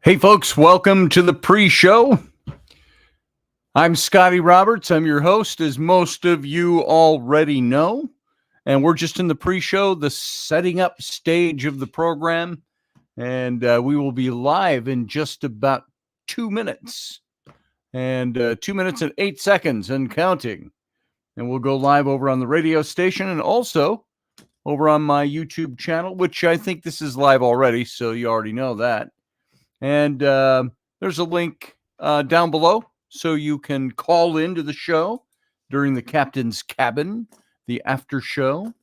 Hey, folks, welcome to the pre-show. I'm Scotty Roberts. I'm your host, as most of you already know. And we're just in the pre-show, the setting up stage of the program. And we will be live in just about 2 minutes. And 2 minutes and 8 seconds and counting. And we'll go live over on the radio station and also over on my YouTube channel, which I think this is live already, so you already know that. And there's a link down below so you can call into the show during the Captain's Cabin, the after show.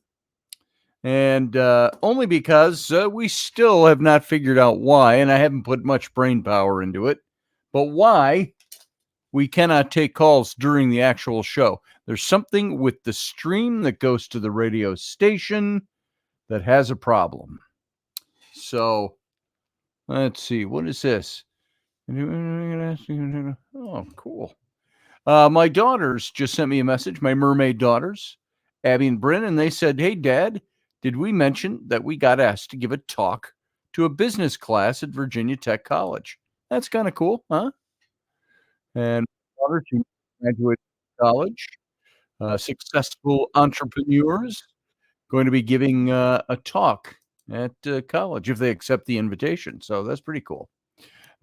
And only because we still have not figured out why, and I haven't put much brain power into it, but why we cannot take calls during the actual show. There's something with the stream that goes to the radio station that has a problem. So let's see. What is this? Oh, cool. My daughters just sent me a message, my mermaid daughters, Abby and Bryn, and they said, "Hey, Dad, did we mention that we got asked to give a talk to a business class at Virginia Tech College?" That's kind of cool, huh? And my daughters who graduated college, successful entrepreneurs, going to be giving a talk at college if they accept the invitation. So that's pretty cool.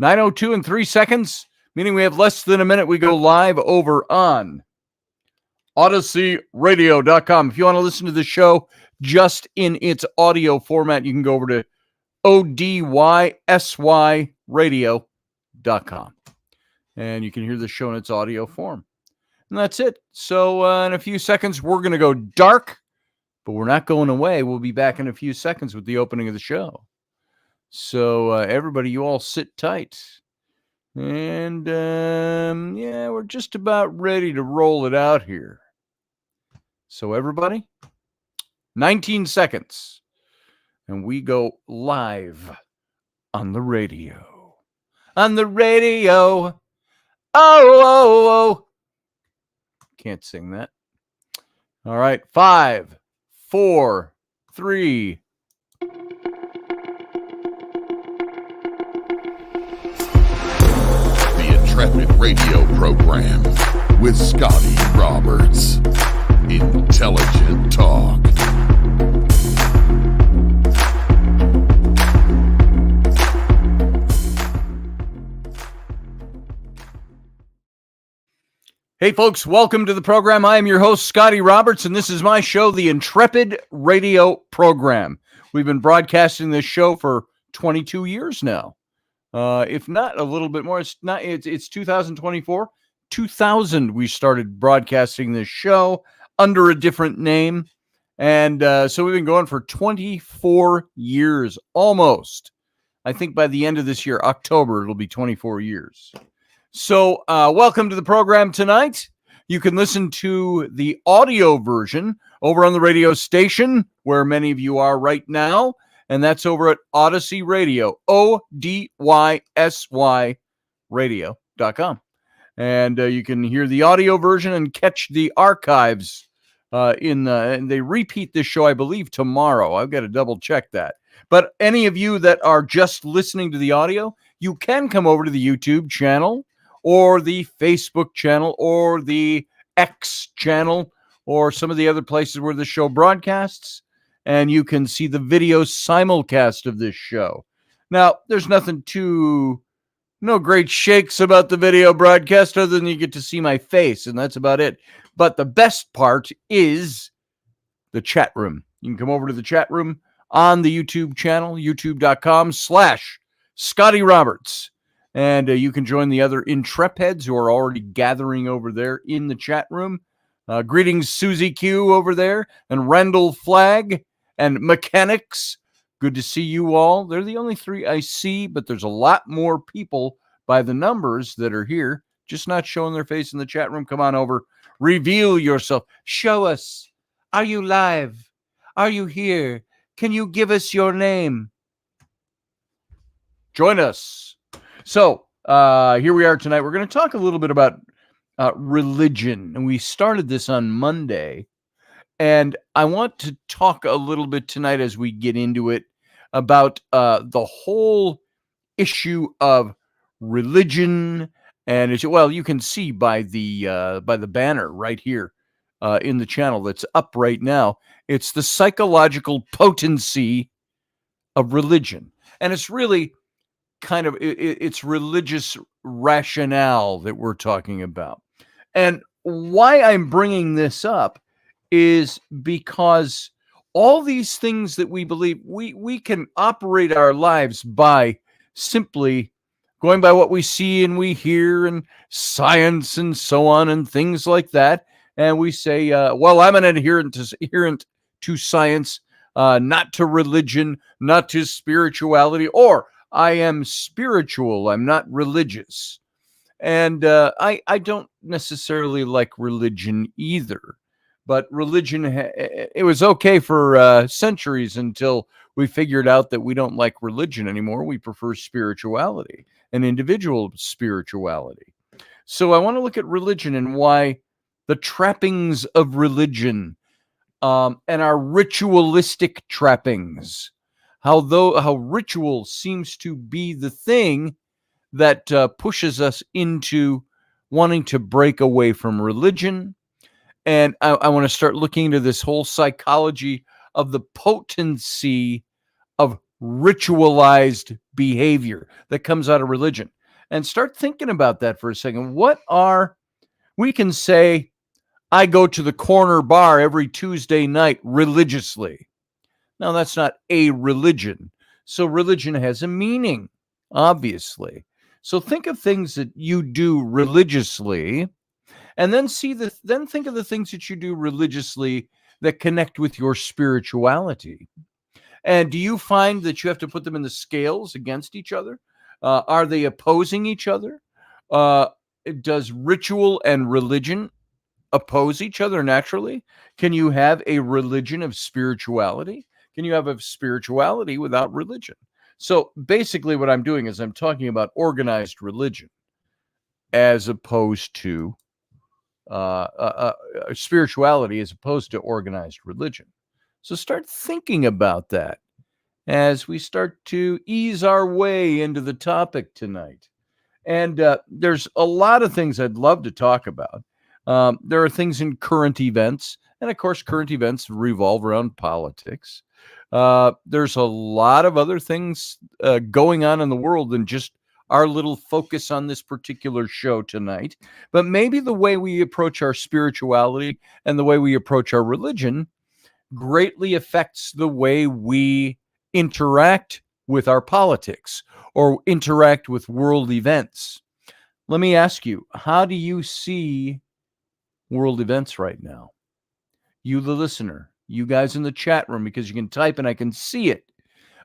9:02 and 3 seconds, meaning we have less than a minute. We go live over on OdysseyRadio.com. If you want to listen to the show just in its audio format, you can go over to ODYSYRadio.com. And you can hear the show in its audio form. And that's it. So in a few seconds, we're going to go dark, but we're not going away. We'll be back in a few seconds with the opening of the show. So everybody, you all sit tight. And yeah, we're just about ready to roll it out here. So everybody, 19 seconds. And we go live on the radio. On the radio. Oh. Can't sing that. All right. 5, 4, 3. Intrepid radio program with Scotty Roberts. Intelligent talk. Hey, folks, welcome to the program. I am your host, Scotty Roberts, and this is my show, the Intrepid radio program. We've been broadcasting this show for 22 years now. If not a little bit more, it's 2024. 2000, we started broadcasting this show under a different name. And so we've been going for 24 years, almost. I think by the end of this year, October, it'll be 24 years. So welcome to the program tonight. You can listen to the audio version over on the radio station, where many of you are right now. And that's over at Odyssey Radio, ODYSY radio.com. And you can hear the audio version and catch the archives and they repeat this show, I believe, tomorrow. I've got to double check that. But any of you that are just listening to the audio, you can come over to the YouTube channel or the Facebook channel or the X channel or some of the other places where the show broadcasts. And you can see the video simulcast of this show. Now, there's no great shakes about the video broadcast other than you get to see my face, and that's about it. But the best part is the chat room. You can come over to the chat room on the YouTube channel, youtube.com/Scotty Roberts. And you can join the other Intrepids who are already gathering over there in the chat room. Greetings, Susie Q over there, and Randall Flagg. And Mechanics, good to see you all. They're the only three I see, but there's a lot more people by the numbers that are here, just not showing their face in the chat room. Come on over. Reveal yourself. Show us. Are you live? Are you here? Can you give us your name? Join us. So here we are tonight. We're going to talk a little bit about religion. And we started this on Monday. And I want to talk a little bit tonight as we get into it about the whole issue of religion. And well, you can see by the banner right here in the channel that's up right now. It's the psychological potency of religion, and it's really kind of it's religious rationale that we're talking about. And why I'm bringing this up is because all these things that we believe, we can operate our lives by simply going by what we see and we hear and science and so on and things like that. And we say, well, I'm an adherent to science, not to religion, not to spirituality, or I am spiritual, I'm not religious. And I don't necessarily like religion either. But religion, it was okay for centuries until we figured out that we don't like religion anymore. We prefer spirituality and individual spirituality. So I want to look at religion and why the trappings of religion and our ritualistic trappings, how ritual seems to be the thing that pushes us into wanting to break away from religion. And I want to start looking into this whole psychology of the potency of ritualized behavior that comes out of religion, and start thinking about that for a second. We can say, I go to the corner bar every Tuesday night religiously. Now, that's not a religion. So religion has a meaning, obviously. So think of things that you do religiously, and then think of the things that you do religiously that connect with your spirituality. And do you find that you have to put them in the scales against each other? Are they opposing each other? Does ritual and religion oppose each other naturally? Can you have a religion of spirituality? Can you have a spirituality without religion? So basically what I'm doing is I'm talking about organized religion as opposed to spirituality as opposed to organized religion. So start thinking about that as we start to ease our way into the topic tonight. And there's a lot of things I'd love to talk about. There are things in current events, and of course, current events revolve around politics. There's a lot of other things going on in the world than just our little focus on this particular show tonight. But maybe the way we approach our spirituality and the way we approach our religion greatly affects the way we interact with our politics or interact with world events. Let me ask you, how do you see world events right now? You, the listener, you guys in the chat room, because you can type and I can see it.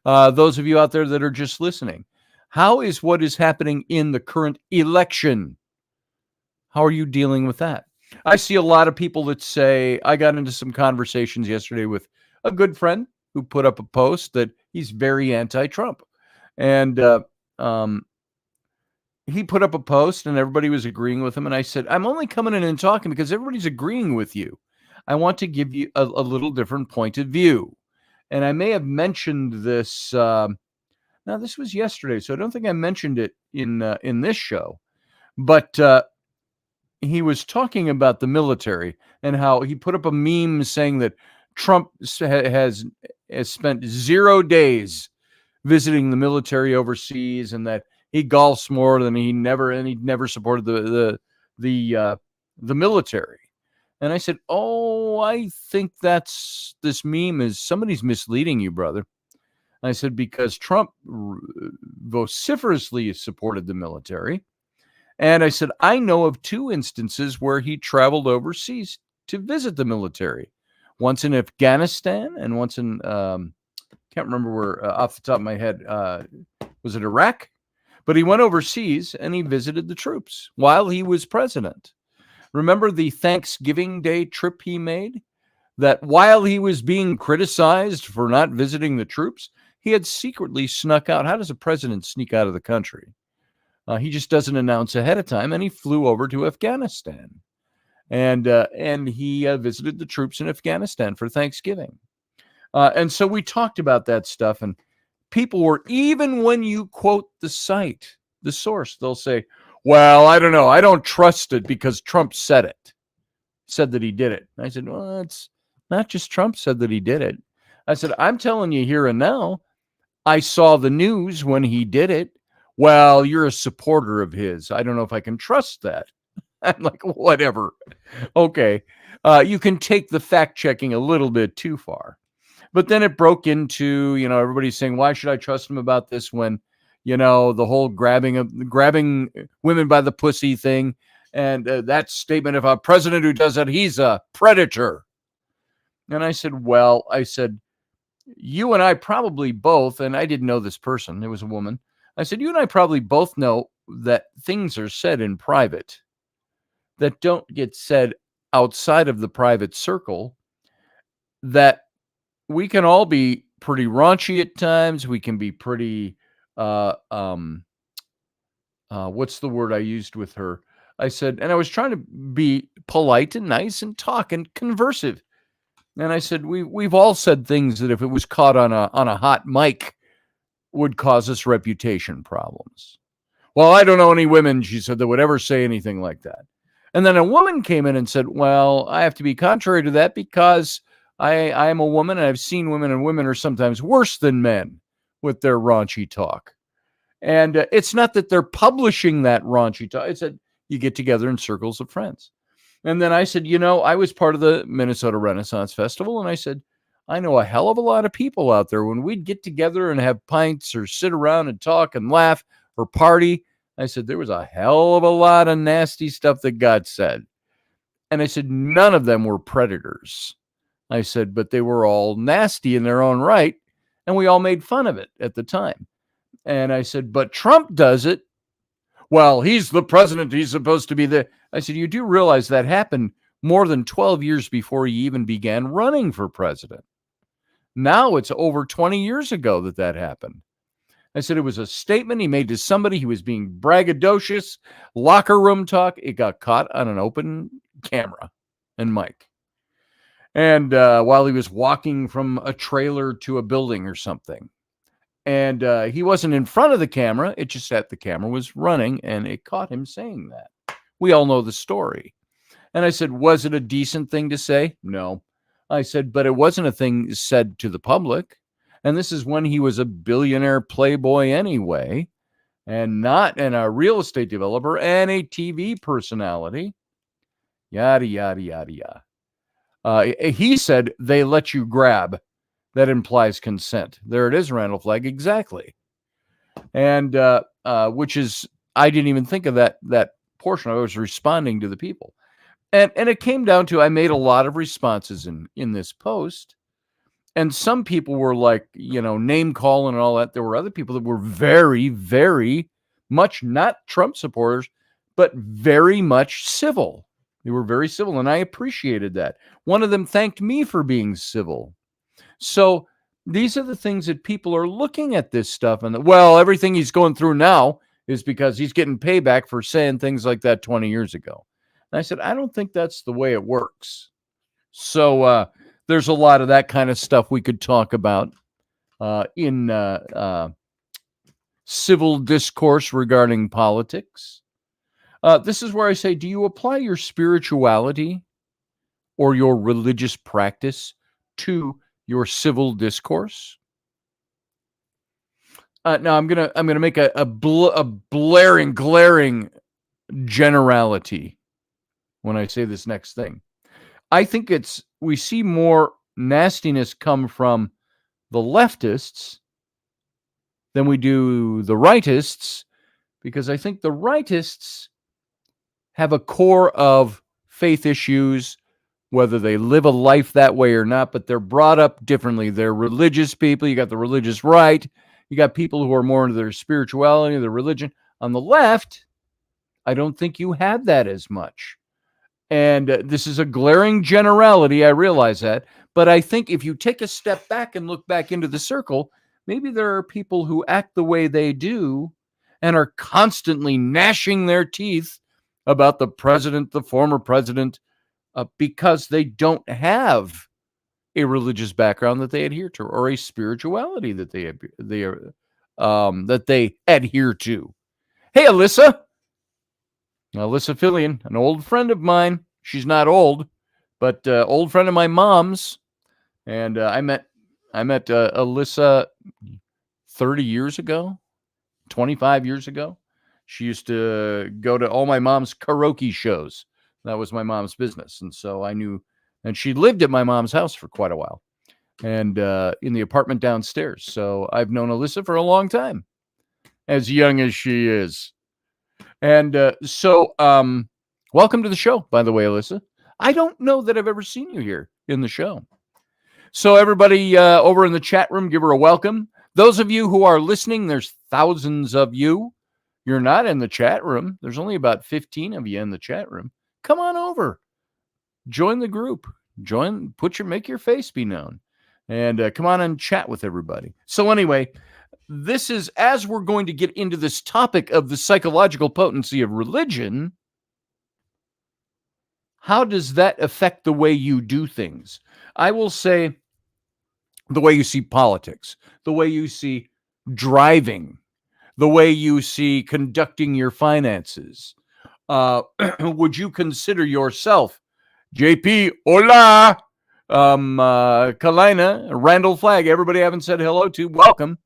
Those of you out there that are just listening, how is what is happening in the current election? How are you dealing with that? I see a lot of people that say, I got into some conversations yesterday with a good friend who put up a post that he's very anti-Trump. And he put up a post and everybody was agreeing with him. And I said, I'm only coming in and talking because everybody's agreeing with you. I want to give you a little different point of view. And I may have mentioned this. Now, this was yesterday, so I don't think I mentioned it in this show. But he was talking about the military and how he put up a meme saying that Trump has spent 0 days visiting the military overseas, and that he golfs more than he never supported the military. And I said, oh, I think this meme is somebody's misleading you, brother. I said, because Trump vociferously supported the military. And I said, I know of 2 instances where he traveled overseas to visit the military. Once in Afghanistan and once in, can't remember where, off the top of my head, was it Iraq? But he went overseas and he visited the troops while he was president. Remember the Thanksgiving Day trip he made? That while he was being criticized for not visiting the troops, he had secretly snuck out. How does a president sneak out of the country? He just doesn't announce ahead of time, and he flew over to Afghanistan. And he visited the troops in Afghanistan for Thanksgiving. And so we talked about that stuff, and people were, even when you quote the site, the source, they'll say, well, I don't know. I don't trust it because Trump said it, said that he did it. I said, well, it's not just Trump said that he did it. I said, I'm telling you here and now, I saw the news when he did it. Well, you're a supporter of his. I don't know if I can trust that. I'm like, whatever. Okay. You can take the fact checking a little bit too far. But then it broke into, everybody's saying, why should I trust him about this when, the whole grabbing women by the pussy thing, and that statement of a president who does that, he's a predator. And I said, you and I probably both, and I didn't know this person, it was a woman. I said, you and I probably both know that things are said in private that don't get said outside of the private circle, that we can all be pretty raunchy at times. We can be pretty, what's the word I used with her? I said, and I was trying to be polite and nice and talk and conversive. And I said, we've all said things that if it was caught on a hot mic would cause us reputation problems. Well, I don't know any women, she said, that would ever say anything like that. And then a woman came in and said, well, I have to be contrary to that because I am a woman and I've seen women, and women are sometimes worse than men with their raunchy talk. And it's not that they're publishing that raunchy talk. It's that you get together in circles of friends. And then I said, I was part of the Minnesota Renaissance Festival. And I said, I know a hell of a lot of people out there. When we'd get together and have pints or sit around and talk and laugh or party, I said, there was a hell of a lot of nasty stuff that got said. And I said, none of them were predators. I said, but they were all nasty in their own right. And we all made fun of it at the time. And I said, but Trump does it. Well, he's the president. He's supposed to be the... I said, you do realize that happened more than 12 years before he even began running for president. Now it's over 20 years ago that happened. I said, it was a statement he made to somebody. He was being braggadocious, locker room talk. It got caught on an open camera and mic. And while he was walking from a trailer to a building or something. And he wasn't in front of the camera. It just that the camera was running and it caught him saying that. We all know the story. And I said, was it a decent thing to say? No. I said, but it wasn't a thing said to the public. And this is when he was a billionaire playboy anyway, and not a real estate developer and a TV personality. Yada, yada, yada, yada. He said, they let you grab. That implies consent. There it is, Randall Flagg. Exactly. And which is, I didn't even think of that portion. I was responding to the people. And it came down to, I made a lot of responses in this post. And some people were like, name calling and all that. There were other people that were very, very much not Trump supporters, but very much civil. They were very civil. And I appreciated that. One of them thanked me for being civil. So these are the things that people are looking at this stuff. And everything he's going through now is because he's getting payback for saying things like that 20 years ago. And I said, I don't think that's the way it works. So there's a lot of that kind of stuff we could talk about in civil discourse regarding politics. This is where I say, do you apply your spirituality or your religious practice to your civil discourse? Now I'm gonna make a glaring generality when I say this next thing. I think we see more nastiness come from the leftists than we do the rightists, because I think the rightists have a core of faith issues, whether they live a life that way or not, but they're brought up differently. They're religious people. You got the religious right. You got people who are more into their spirituality, their religion. On the left, I don't think you have that as much. And this is a glaring generality. I realize that. But I think if you take a step back and look back into the circle, maybe there are people who act the way they do and are constantly gnashing their teeth about the president, the former president, because they don't have a religious background that they adhere to, or a spirituality that they adhere to. Hey, Alyssa Fillion, an old friend of mine. She's not old, but old friend of my mom's. And I met Alyssa 30 years ago, 25 years ago. She used to go to all my mom's karaoke shows. That was my mom's business. And so I knew, and she lived at my mom's house for quite a while, and in the apartment downstairs. So I've known Alyssa for a long time, as young as she is. And welcome to the show, by the way, Alyssa. I don't know that I've ever seen you here in the show. So everybody over in the chat room, give her a welcome. Those of you who are listening, there's thousands of you. You're not in the chat room. There's only about 15 of you in the chat room. Come on over. Join the group. Make your face be known. And come on and chat with everybody. So anyway, this is, as we're going to get into this topic of the psychological potency of religion, how does that affect the way you do things? I will say the way you see politics, the way you see driving, the way you see conducting your finances. Would you consider yourself, JP, hola, Kalina, Randall Flagg, everybody I haven't said hello to, welcome.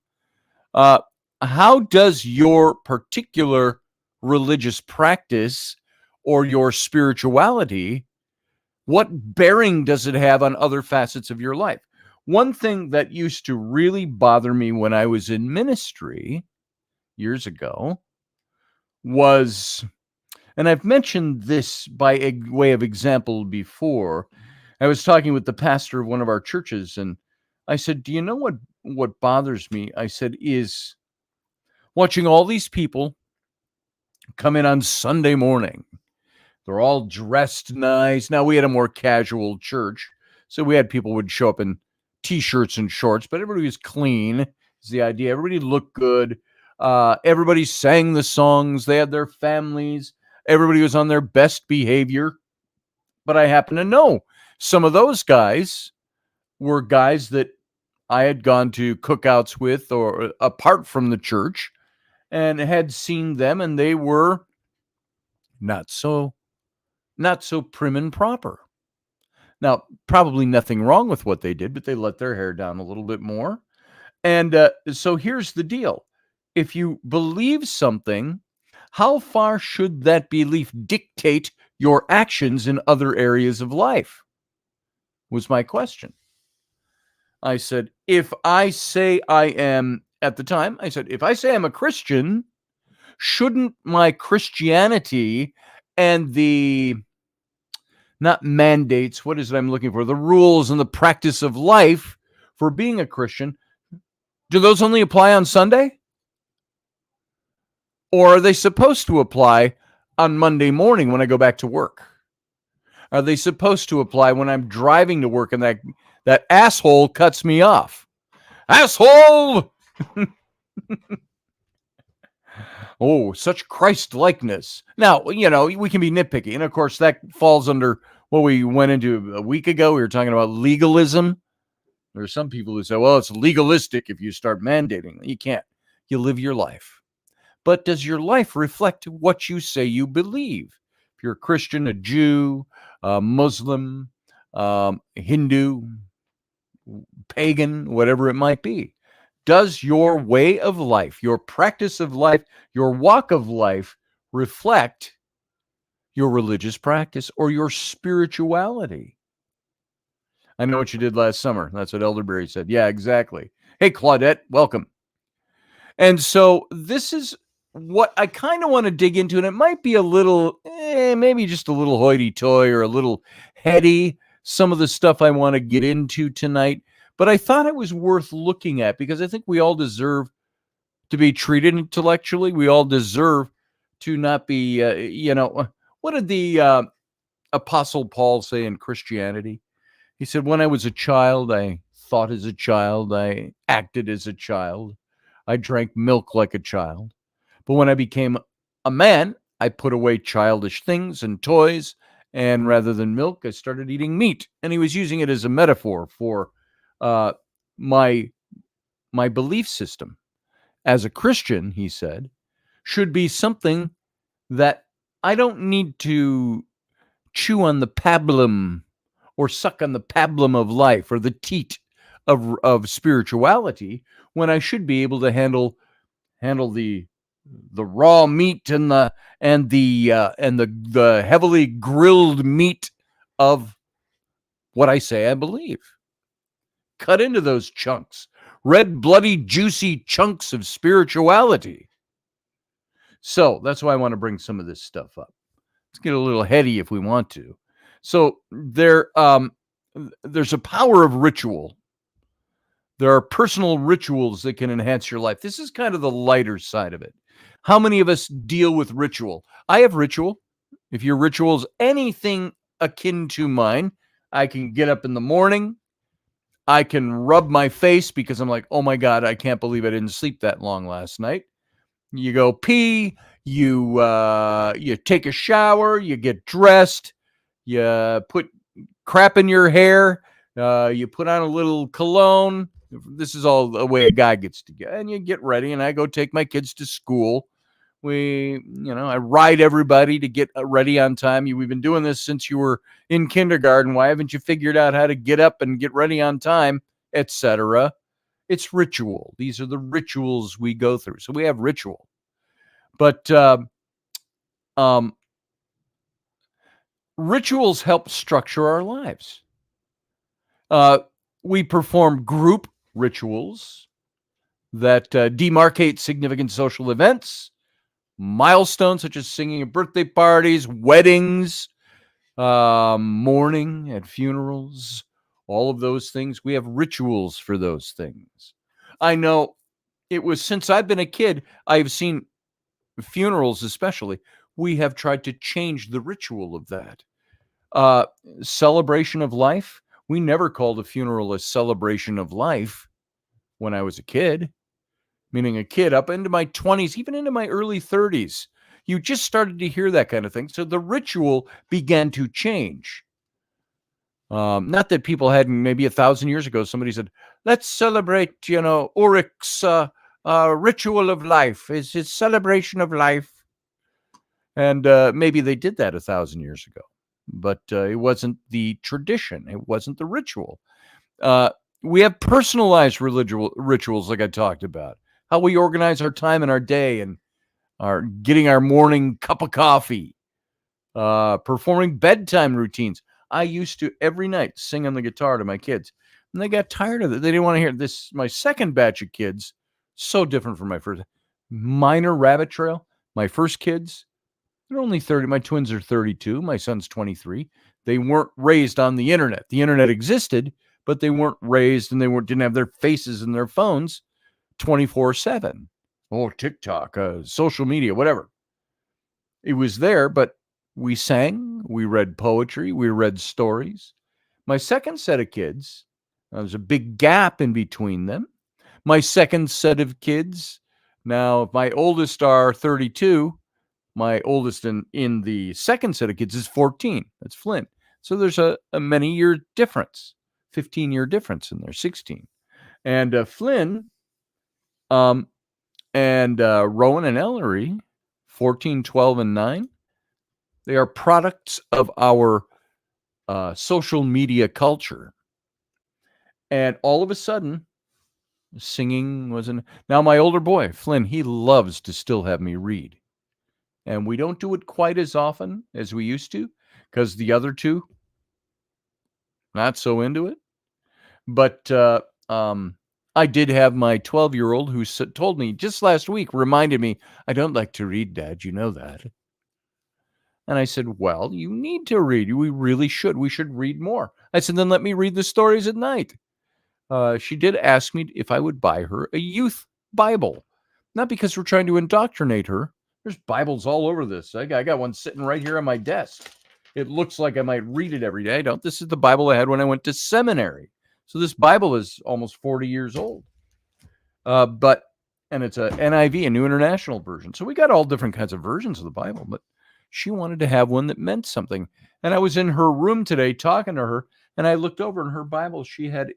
How does your particular religious practice or your spirituality, what bearing does it have on other facets of your life? One thing that used to really bother me when I was in ministry years ago was, and I've mentioned this by a way of example before, I was talking with the pastor of one of our churches, and I said, do you know what bothers me? I said, is watching all these people come in on Sunday morning. They're all dressed nice. Now, we had a more casual church, so we had people would show up in T-shirts and shorts, but everybody was clean, is the idea. Everybody looked good. Everybody sang the songs. They had their families. Everybody was on their best behavior. But I happen to know some of those guys were guys that I had gone to cookouts with or apart from the church and had seen them, and they were not so prim and proper. Now, probably nothing wrong with what they did, but they let their hair down a little bit more. And so here's the deal. If you believe something, how far should that belief dictate your actions in other areas of life? Was my question. I said, if I say I'm a Christian, shouldn't my Christianity and the, not mandates, what is it I'm looking for? The rules and the practice of life for being a Christian, do those only apply on Sunday? Or are they supposed to apply on Monday morning when I go back to work? Are they supposed to apply when I'm driving to work and that asshole cuts me off? Asshole! Oh, such Christ-likeness. Now, we can be nitpicky. And, of course, that falls under what we went into a week ago. We were talking about legalism. There are some people who say, well, it's legalistic if you start mandating. You can't. You live your life. But does your life reflect what you say you believe? If you're a Christian, a Jew, a Muslim, Hindu, pagan, whatever it might be, does your way of life, your practice of life, your walk of life reflect your religious practice or your spirituality? I know what you did last summer. That's what Elderberry said. Yeah, exactly. Hey, Claudette, welcome. And so this is what I kind of want to dig into, and it might be a little, maybe just a little hoity-toity or a little heady, some of the stuff I want to get into tonight. But I thought it was worth looking at because I think we all deserve to be treated intellectually. We all deserve to not be, what did the Apostle Paul say in Christianity? He said, when I was a child, I thought as a child, I acted as a child, I drank milk like a child. But when I became a man, I put away childish things and toys And rather than milk, I started eating meat. And he was using it as a metaphor for my belief system. As a Christian, he said, should be something that I don't need to chew on the pablum or suck on the pablum of life or the teat of spirituality, when I should be able to handle the raw meat and the heavily grilled meat of what I say I believe. Cut into those chunks, red, bloody, juicy chunks of spirituality. So that's why I want to bring some of this stuff up. Let's get a little heady if we want to. So there's a power of ritual. There are personal rituals that can enhance your life. This is kind of the lighter side of it. How many of us deal with ritual? I have ritual. If your ritual is anything akin to mine, I can get up in the morning. I can rub my face because I'm like, oh my God, I can't believe I didn't sleep that long last night. You go pee, you take a shower, you get dressed, you put crap in your hair, you put on a little cologne. This is all the way a guy gets to get, and you get ready, and I go take my kids to school. I ride everybody to get ready on time. We've been doing this since you were in kindergarten. Why haven't you figured out how to get up and get ready on time, etc.? It's ritual. These are the rituals we go through. So we have ritual. But rituals help structure our lives. We perform group rituals that demarcate significant social events, milestones such as singing at birthday parties, weddings, mourning at funerals, all of those things. We have rituals for those things. I know it was since I've been a kid, I've seen funerals especially. We have tried to change the ritual of that. Celebration of life. We never called a funeral a celebration of life when I was a kid. Meaning a kid up into my 20s, even into my early 30s. You just started to hear that kind of thing. So the ritual began to change. Not that people hadn't, maybe 1,000 years ago, somebody said, let's celebrate, Ulrich's ritual of life. It's his celebration of life. And maybe they did that 1,000 years ago. But it wasn't the tradition. It wasn't the ritual. We have personalized rituals like I talked about. How we organize our time and our day and getting our morning cup of coffee, performing bedtime routines. I used to every night sing on the guitar to my kids, and they got tired of it. They didn't want to hear this. My second batch of kids, so different from my first. Minor Rabbit Trail. My first kids, they're only 30. My twins are 32. My son's 23. They weren't raised on the internet. The internet existed, but they weren't raised, and didn't have their faces in their phones 24/7. Or TikTok, social media, whatever. It was there, but we sang, we read poetry, we read stories. My second set of kids, there was a big gap in between them. My second set of kids, now my oldest are 32. My oldest in the second set of kids is 14. That's Flynn. So there's a many-year difference, 15-year difference in there, 16. And Flynn and Rowan and Ellery, 14, 12, and 9, they are products of our social media culture. And all of a sudden, singing wasn't. Now, my older boy, Flynn, he loves to still have me read. And we don't do it quite as often as we used to because the other two, not so into it. But I did have my 12-year-old who told me just last week, reminded me, I don't like to read, Dad. You know that. And I said, well, you need to read. We really should. We should read more. I said, then let me read the stories at night. She did ask me if I would buy her a youth Bible. Not because we're trying to indoctrinate her. There's Bibles all over this. I got one sitting right here on my desk. It looks like I might read it every day. I don't. This is the Bible I had when I went to seminary. So this Bible is almost 40 years old. And it's a NIV, a New International Version. So we got all different kinds of versions of the Bible. But She wanted to have one that meant something. And I was in her room today talking to her, and I looked over in her Bible. She had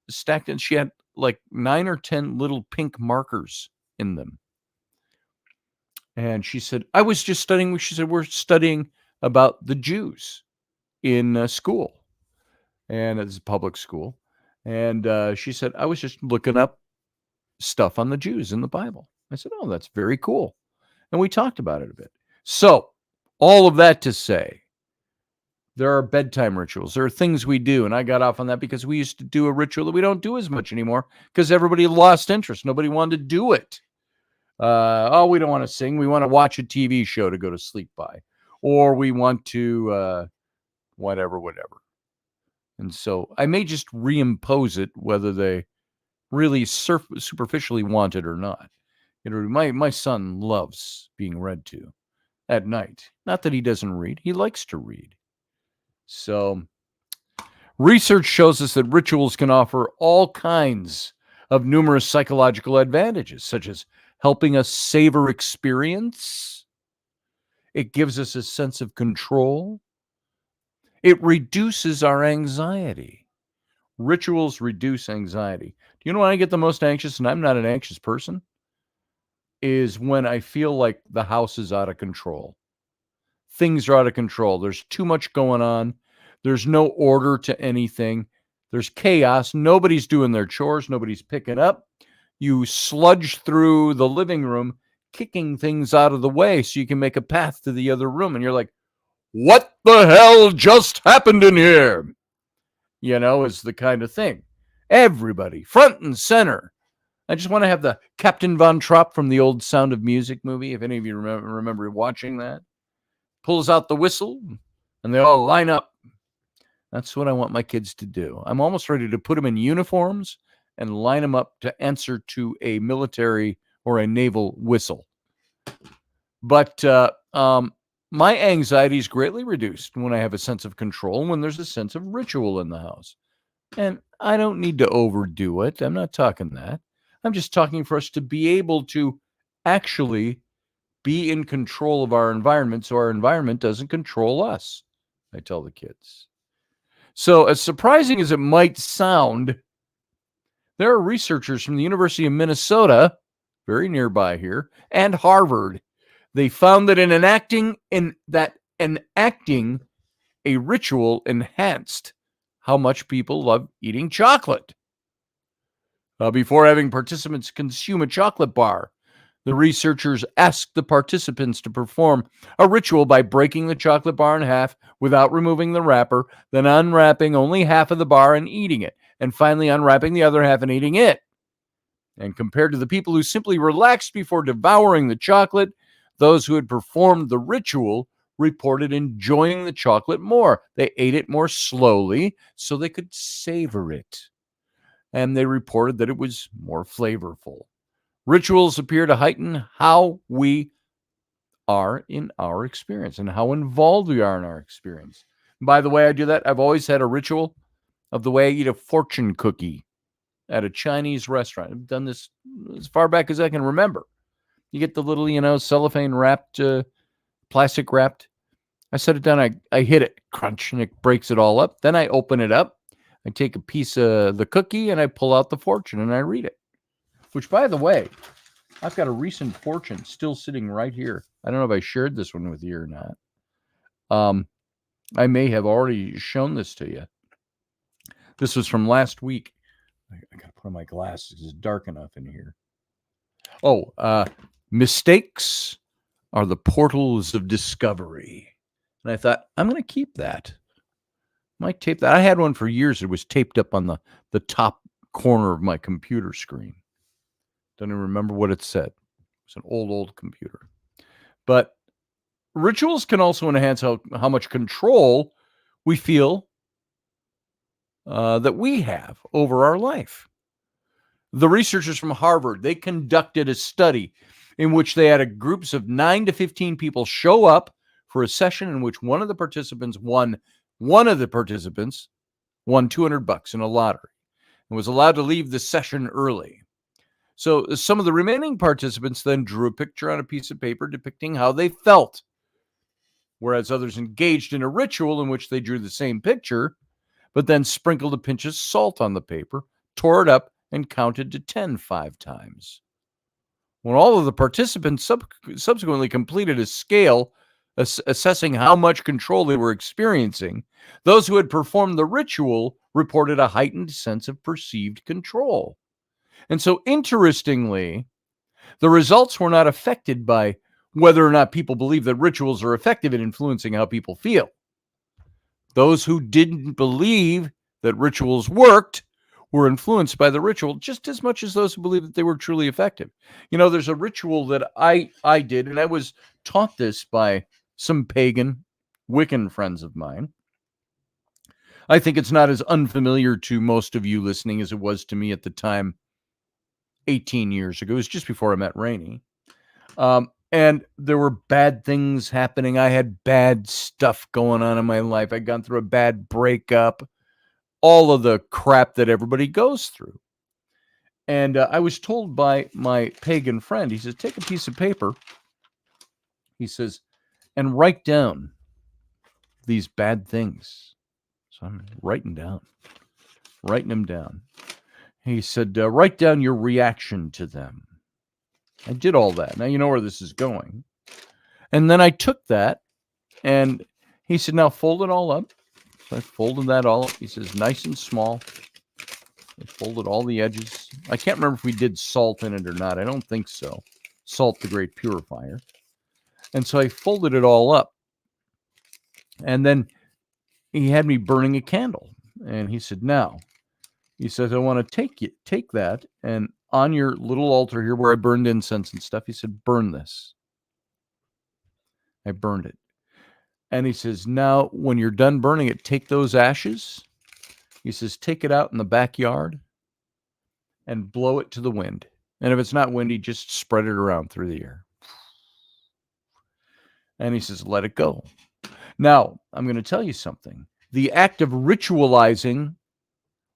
stacked and she had like 9 or 10 little pink markers in them. And she said, I was just studying. She said, we're studying about the Jews in school. And it's a public school. And she said, I was just looking up stuff on the Jews in the Bible. I said, oh, that's very cool. And we talked about it a bit. So all of that to say, there are bedtime rituals. There are things we do. And I got off on that because we used to do a ritual that we don't do as much anymore because everybody lost interest. Nobody wanted to do it. We don't want to sing. We want to watch a TV show to go to sleep by. Or we want to whatever. And so I may just reimpose it, whether they really superficially want it or not. My son loves being read to at night. Not that he doesn't read. He likes to read. So research shows us that rituals can offer all kinds of numerous psychological advantages, such as helping us savor experience. It gives us a sense of control. It reduces our anxiety. Rituals reduce anxiety. Do you know when I get the most anxious, and I'm not an anxious person, is when I feel like the house is out of control. Things are out of control. There's too much going on. There's no order to anything. There's chaos. Nobody's doing their chores. Nobody's picking up. You sludge through the living room, kicking things out of the way so you can make a path to the other room. And you're like, what the hell just happened in here? Is the kind of thing. Everybody, front and center. I just want to have the Captain Von Trapp from the old Sound of Music movie, if any of you remember watching that. Pulls out the whistle, and they all line up. That's what I want my kids to do. I'm almost ready to put them in uniforms and line them up to answer to a military or a naval whistle. But my anxiety is greatly reduced when I have a sense of control and when there's a sense of ritual in the house. And I don't need to overdo it. I'm not talking that. I'm just talking for us to be able to actually be in control of our environment so our environment doesn't control us, I tell the kids. So as surprising as it might sound, there are researchers from the University of Minnesota, very nearby here, and Harvard. They found that enacting a ritual enhanced how much people love eating chocolate. Before having participants consume a chocolate bar, the researchers asked the participants to perform a ritual by breaking the chocolate bar in half without removing the wrapper, then unwrapping only half of the bar and eating it, and finally unwrapping the other half and eating it. And compared to the people who simply relaxed before devouring the chocolate, those who had performed the ritual reported enjoying the chocolate more. They ate it more slowly so they could savor it. And they reported that it was more flavorful. Rituals appear to heighten how we are in our experience and how involved we are in our experience. And by the way I do that, I've always had a ritual of the way I eat a fortune cookie at a Chinese restaurant. I've done this as far back as I can remember. You get the little, cellophane wrapped, plastic wrapped. I set it down, I hit it, crunch, and it breaks it all up. Then I open it up. I take a piece of the cookie and I pull out the fortune and I read it. Which, by the way, I've got a recent fortune still sitting right here. I don't know if I shared this one with you or not. I may have already shown this to you. This was from last week. I got to put on my glasses. It's dark enough in here. Mistakes are the portals of discovery. And I thought, I'm going to keep that. Might tape that. I had one for years. It was taped up on the top corner of my computer screen. Don't even remember what it said. It's an old computer. But rituals can also enhance how much control we feel that we have over our life. The researchers from Harvard, they conducted a study in which they had groups of 9 to 15 people show up for a session in which one of the participants won $200 in a lottery and was allowed to leave the session early. So some of the remaining participants then drew a picture on a piece of paper depicting how they felt whereas others engaged in a ritual in which they drew the same picture, but then sprinkled a pinch of salt on the paper, tore it up, and counted to 10 5 times. When all of the participants subsequently completed a scale assessing how much control they were experiencing, those who had performed the ritual reported a heightened sense of perceived control. And so, interestingly, the results were not affected by whether or not people believe that rituals are effective in influencing how people feel. Those who didn't believe that rituals worked were influenced by the ritual just as much as those who believed that they were truly effective. You know, there's a ritual that I did, and I was taught this by some pagan Wiccan friends of mine. I think it's not as unfamiliar to most of you listening as it was to me at the time 18 years ago. It was just before I met Rainey. And there were bad things happening. I had bad stuff going on in my life. I'd gone through a bad breakup, all of the crap that everybody goes through. And I was told by my pagan friend, he says, take a piece of paper, he says, and write down these bad things. So I'm writing them down. He said, write down your reaction to them. I did all that. Now you know where this is going. And then I took that, and he said, now fold it all up. So I folded that all up. He says, nice and small. I folded all the edges. I can't remember if we did salt in it or not. I don't think so. Salt, the great purifier. And so I folded it all up. And then he had me burning a candle. And he said, now, he says, I want to take that, and on your little altar here where I burned incense and stuff, he said, burn this. I burned it. And he says, now, when you're done burning it, take those ashes. He says, take it out in the backyard and blow it to the wind. And if it's not windy, just spread it around through the air. And he says, let it go. Now, I'm going to tell you something. The act of ritualizing,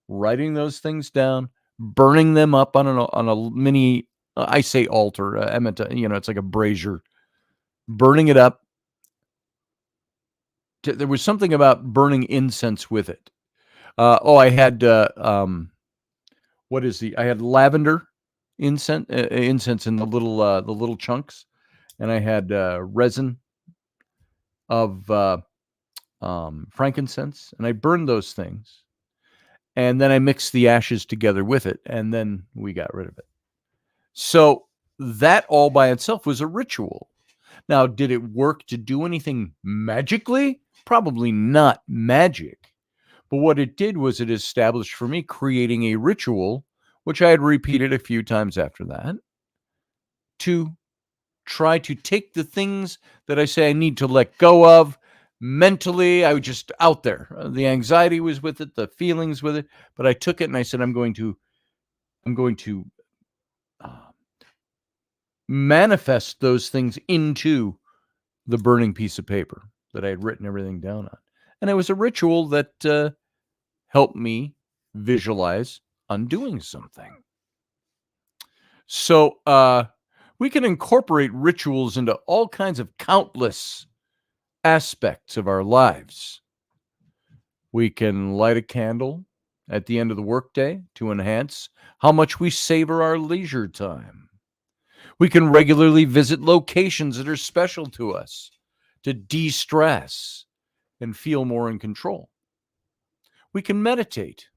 writing those things down, burning them up on a mini, I say altar, I meant to, it's like a brazier, burning it up. There was something about burning incense with it. I had I had lavender incense in the little chunks, and I had resin of frankincense, and I burned those things, and then I mixed the ashes together with it, and then we got rid of it. So that all by itself was a ritual. Now, did it work to do anything magically? Probably not magic. But what it did was it established for me creating a ritual, which I had repeated a few times after that, to try to take the things that I say I need to let go of mentally. I was just out there. The anxiety was with it, the feelings with it, but I took it and I said, I'm going to manifest those things into the burning piece of paper that I had written everything down on. And it was a ritual that helped me visualize undoing something. So we can incorporate rituals into all kinds of countless aspects of our lives. We can light a candle at the end of the workday to enhance how much we savor our leisure time. We can regularly visit locations that are special to us to de-stress and feel more in control. We can meditate.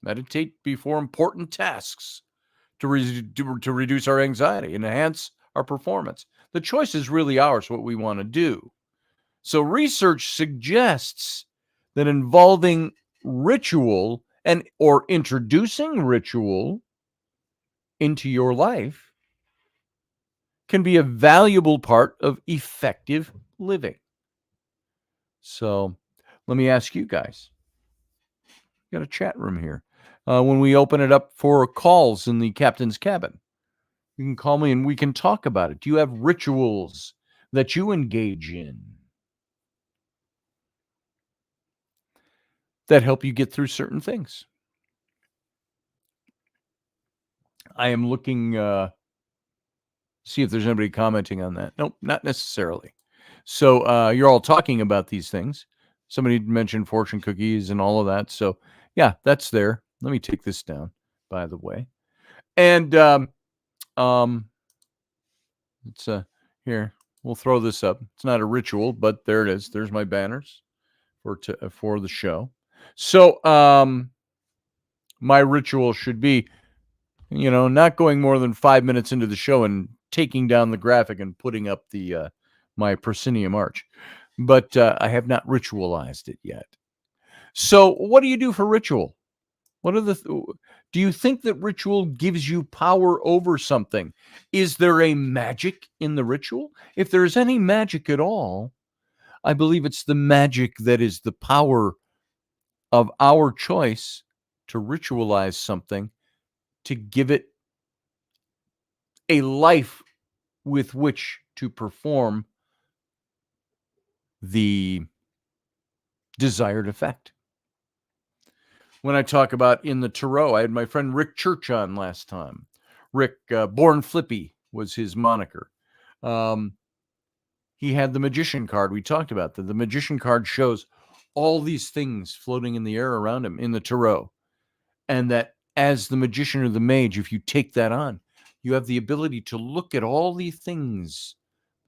Meditate before important tasks to reduce our anxiety and enhance our performance. The choice is really ours, what we want to do. So research suggests that involving ritual or introducing ritual into your life can be a valuable part of effective living. So let me ask you guys. We got a chat room here. When we open it up for calls in the captain's cabin, you can call me and we can talk about it. Do you have rituals that you engage in that help you get through certain things? I am looking See if there's anybody commenting on that. Nope, not necessarily. So you're all talking about these things. Somebody mentioned fortune cookies and all of that. So yeah, that's there. Let me take this down, by the way. And it's here. We'll throw this up. It's not a ritual, but there it is. There's my banners for the show. So my ritual should be, not going more than 5 minutes into the show and taking down the graphic and putting up the my proscenium arch. But I have not ritualized it yet. So what do you do for ritual? What are do you think that ritual gives you power over something? Is there a magic in the ritual? If there's any magic at all, I believe it's the magic that is the power of our choice to ritualize something, to give it a life with which to perform the desired effect. When I talk about in the tarot, I had my friend Rick Church on last time. Rick, Born Flippy was his moniker. He had the magician card. We talked about that. The magician card shows all these things floating in the air around him in the tarot. And that as the magician or the mage, if you take that on, you have the ability to look at all the things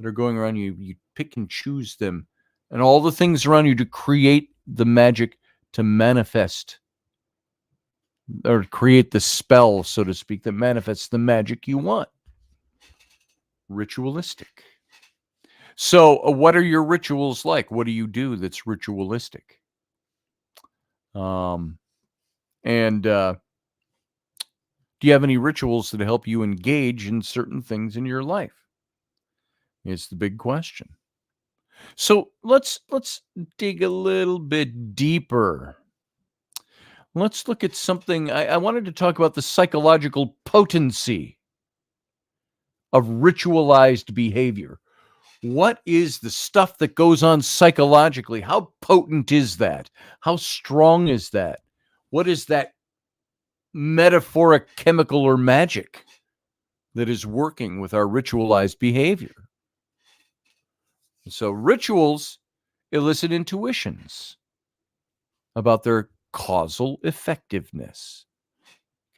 that are going around you. You pick and choose them, and all the things around you to create the magic, to manifest or create the spell, so to speak, that manifests the magic you want. Ritualistic. So what are your rituals like? What do you do that's ritualistic? And do you have any rituals that help you engage in certain things in your life? It's the big question. So let's dig a little bit deeper. Let's look at something. I wanted to talk about the psychological potency of ritualized behavior. What is the stuff that goes on psychologically? How potent is that? How strong is that? What is that metaphoric chemical or magic that is working with our ritualized behavior? So rituals elicit intuitions about their causal effectiveness.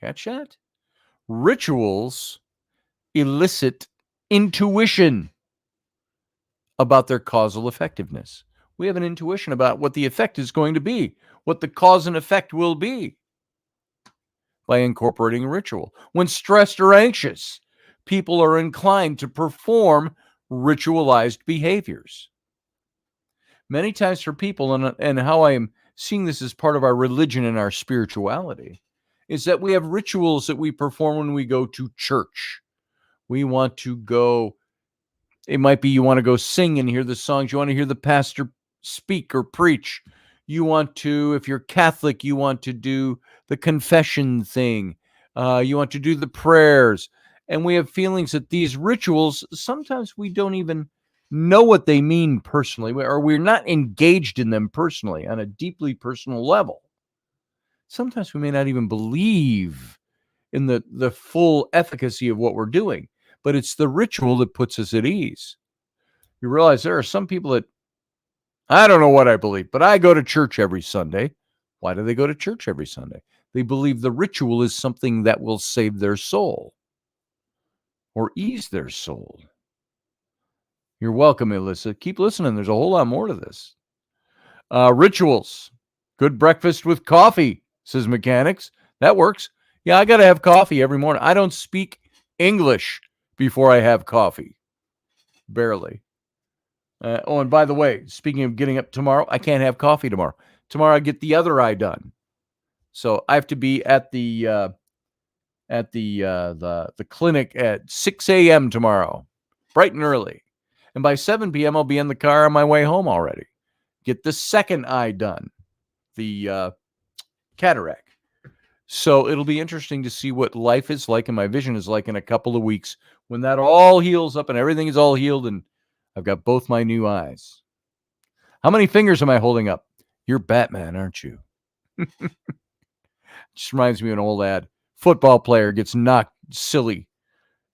Catch that? Rituals elicit intuition about their causal effectiveness. We have an intuition about what the effect is going to be, what the cause and effect will be by incorporating a ritual. When stressed or anxious, people are inclined to perform ritualized behaviors. Many times for people, and how I am seeing this as part of our religion and our spirituality, is that we have rituals that we perform when we go to church. We want to go, it might be you want to go sing and hear the songs. You want to hear the pastor speak or preach. You want to, if you're Catholic, you want to do the confession thing. You want to do the prayers. And we have feelings that these rituals, sometimes we don't even know what they mean personally, or we're not engaged in them personally on a deeply personal level. Sometimes we may not even believe in the full efficacy of what we're doing, but it's the ritual that puts us at ease. You realize there are some people that, I don't know what I believe, but I go to church every Sunday. Why do they go to church every Sunday? They believe the ritual is something that will save their soul or ease their soul. You're welcome, Alyssa. Keep listening. There's a whole lot more to this. Rituals. Good breakfast with coffee, says Mechanics. That works. Yeah, I got to have coffee every morning. I don't speak English before I have coffee. Barely. And by the way, speaking of getting up tomorrow, I can't have coffee tomorrow. Tomorrow I get the other eye done. So I have to be at the clinic at 6 a.m. tomorrow, bright and early. And by 7 p.m., I'll be in the car on my way home already. Get the second eye done, the cataract. So it'll be interesting to see what life is like and my vision is like in a couple of weeks when that all heals up and everything is all healed and I've got both my new eyes. How many fingers am I holding up? You're Batman, aren't you? Just reminds me of an old ad. Football player gets knocked silly.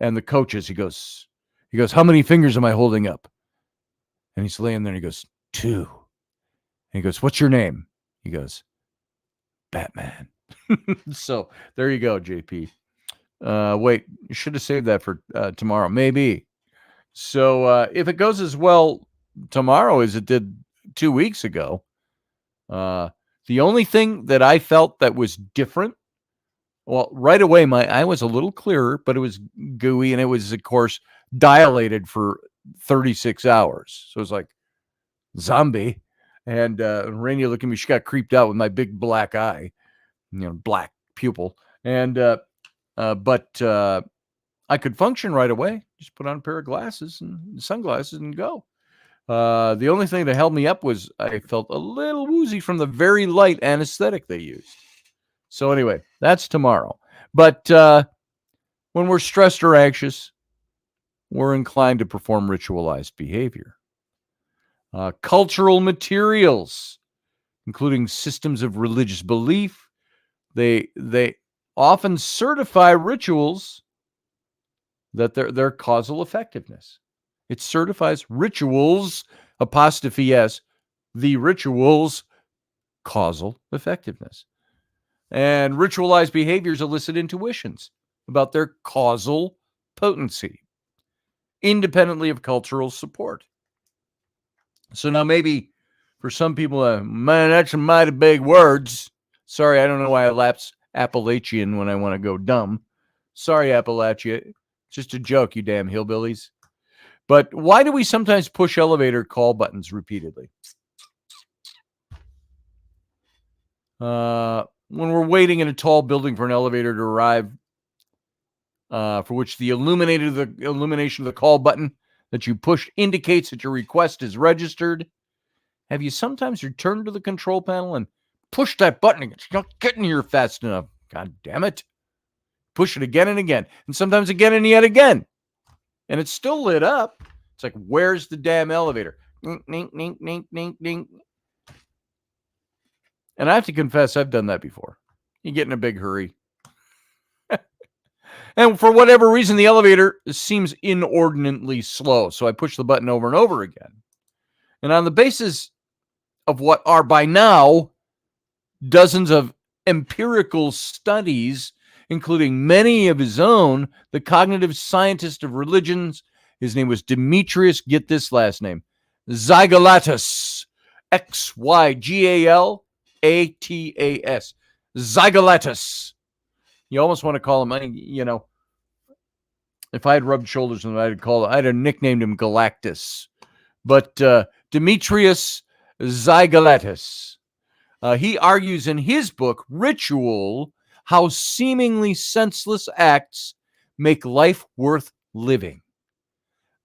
And the coaches, he goes, He goes, how many fingers am I holding up? And he's laying there and he goes, 2. And he goes, what's your name? He goes, Batman. So there you go, JP. Wait, you should have saved that for tomorrow. Maybe. So if it goes as well tomorrow as it did 2 weeks ago, the only thing that I felt that was different, well, right away, my eye was a little clearer, but it was gooey, and it was, of course, dilated for 36 hours. So it was like zombie. And Rainey looked at me. She got creeped out with my big black eye, black pupil. And but I could function right away. Just put on a pair of glasses and sunglasses and go. The only thing that held me up was I felt a little woozy from the very light anesthetic they used. So anyway, that's tomorrow. But when we're stressed or anxious, we're inclined to perform ritualized behavior. Cultural materials, including systems of religious belief, they often certify rituals that their causal effectiveness. It certifies rituals, apostrophe S, the rituals' causal effectiveness. And ritualized behaviors elicit intuitions about their causal potency, independently of cultural support. So now maybe for some people, man, that's some mighty big words. Sorry, I don't know why I lapse Appalachian when I want to go dumb. Sorry, Appalachia. Just a joke, you damn hillbillies. But why do we sometimes push elevator call buttons repeatedly? When we're waiting in a tall building for an elevator to arrive, for which the illumination of the call button that you push indicates that your request is registered, have you sometimes returned to the control panel and pushed that button again? It's not getting here fast enough. God damn it. Push it again and again, and sometimes again and yet again. And it's still lit up. It's like, where's the damn elevator? Nink, nink, nink, nink, nink, nink. And I have to confess, I've done that before. You get in a big hurry. And for whatever reason, the elevator seems inordinately slow. So I push the button over and over again. And on the basis of what are by now dozens of empirical studies, including many of his own, the cognitive scientist of religions, his name was Demetrius, get this last name, Xygalatas, Xygalatas, Xygalatas. You almost want to call him, if I had rubbed shoulders with him, I'd have nicknamed him Galactus. But Demetrius Xygalatas, he argues in his book, Ritual, how seemingly senseless acts make life worth living.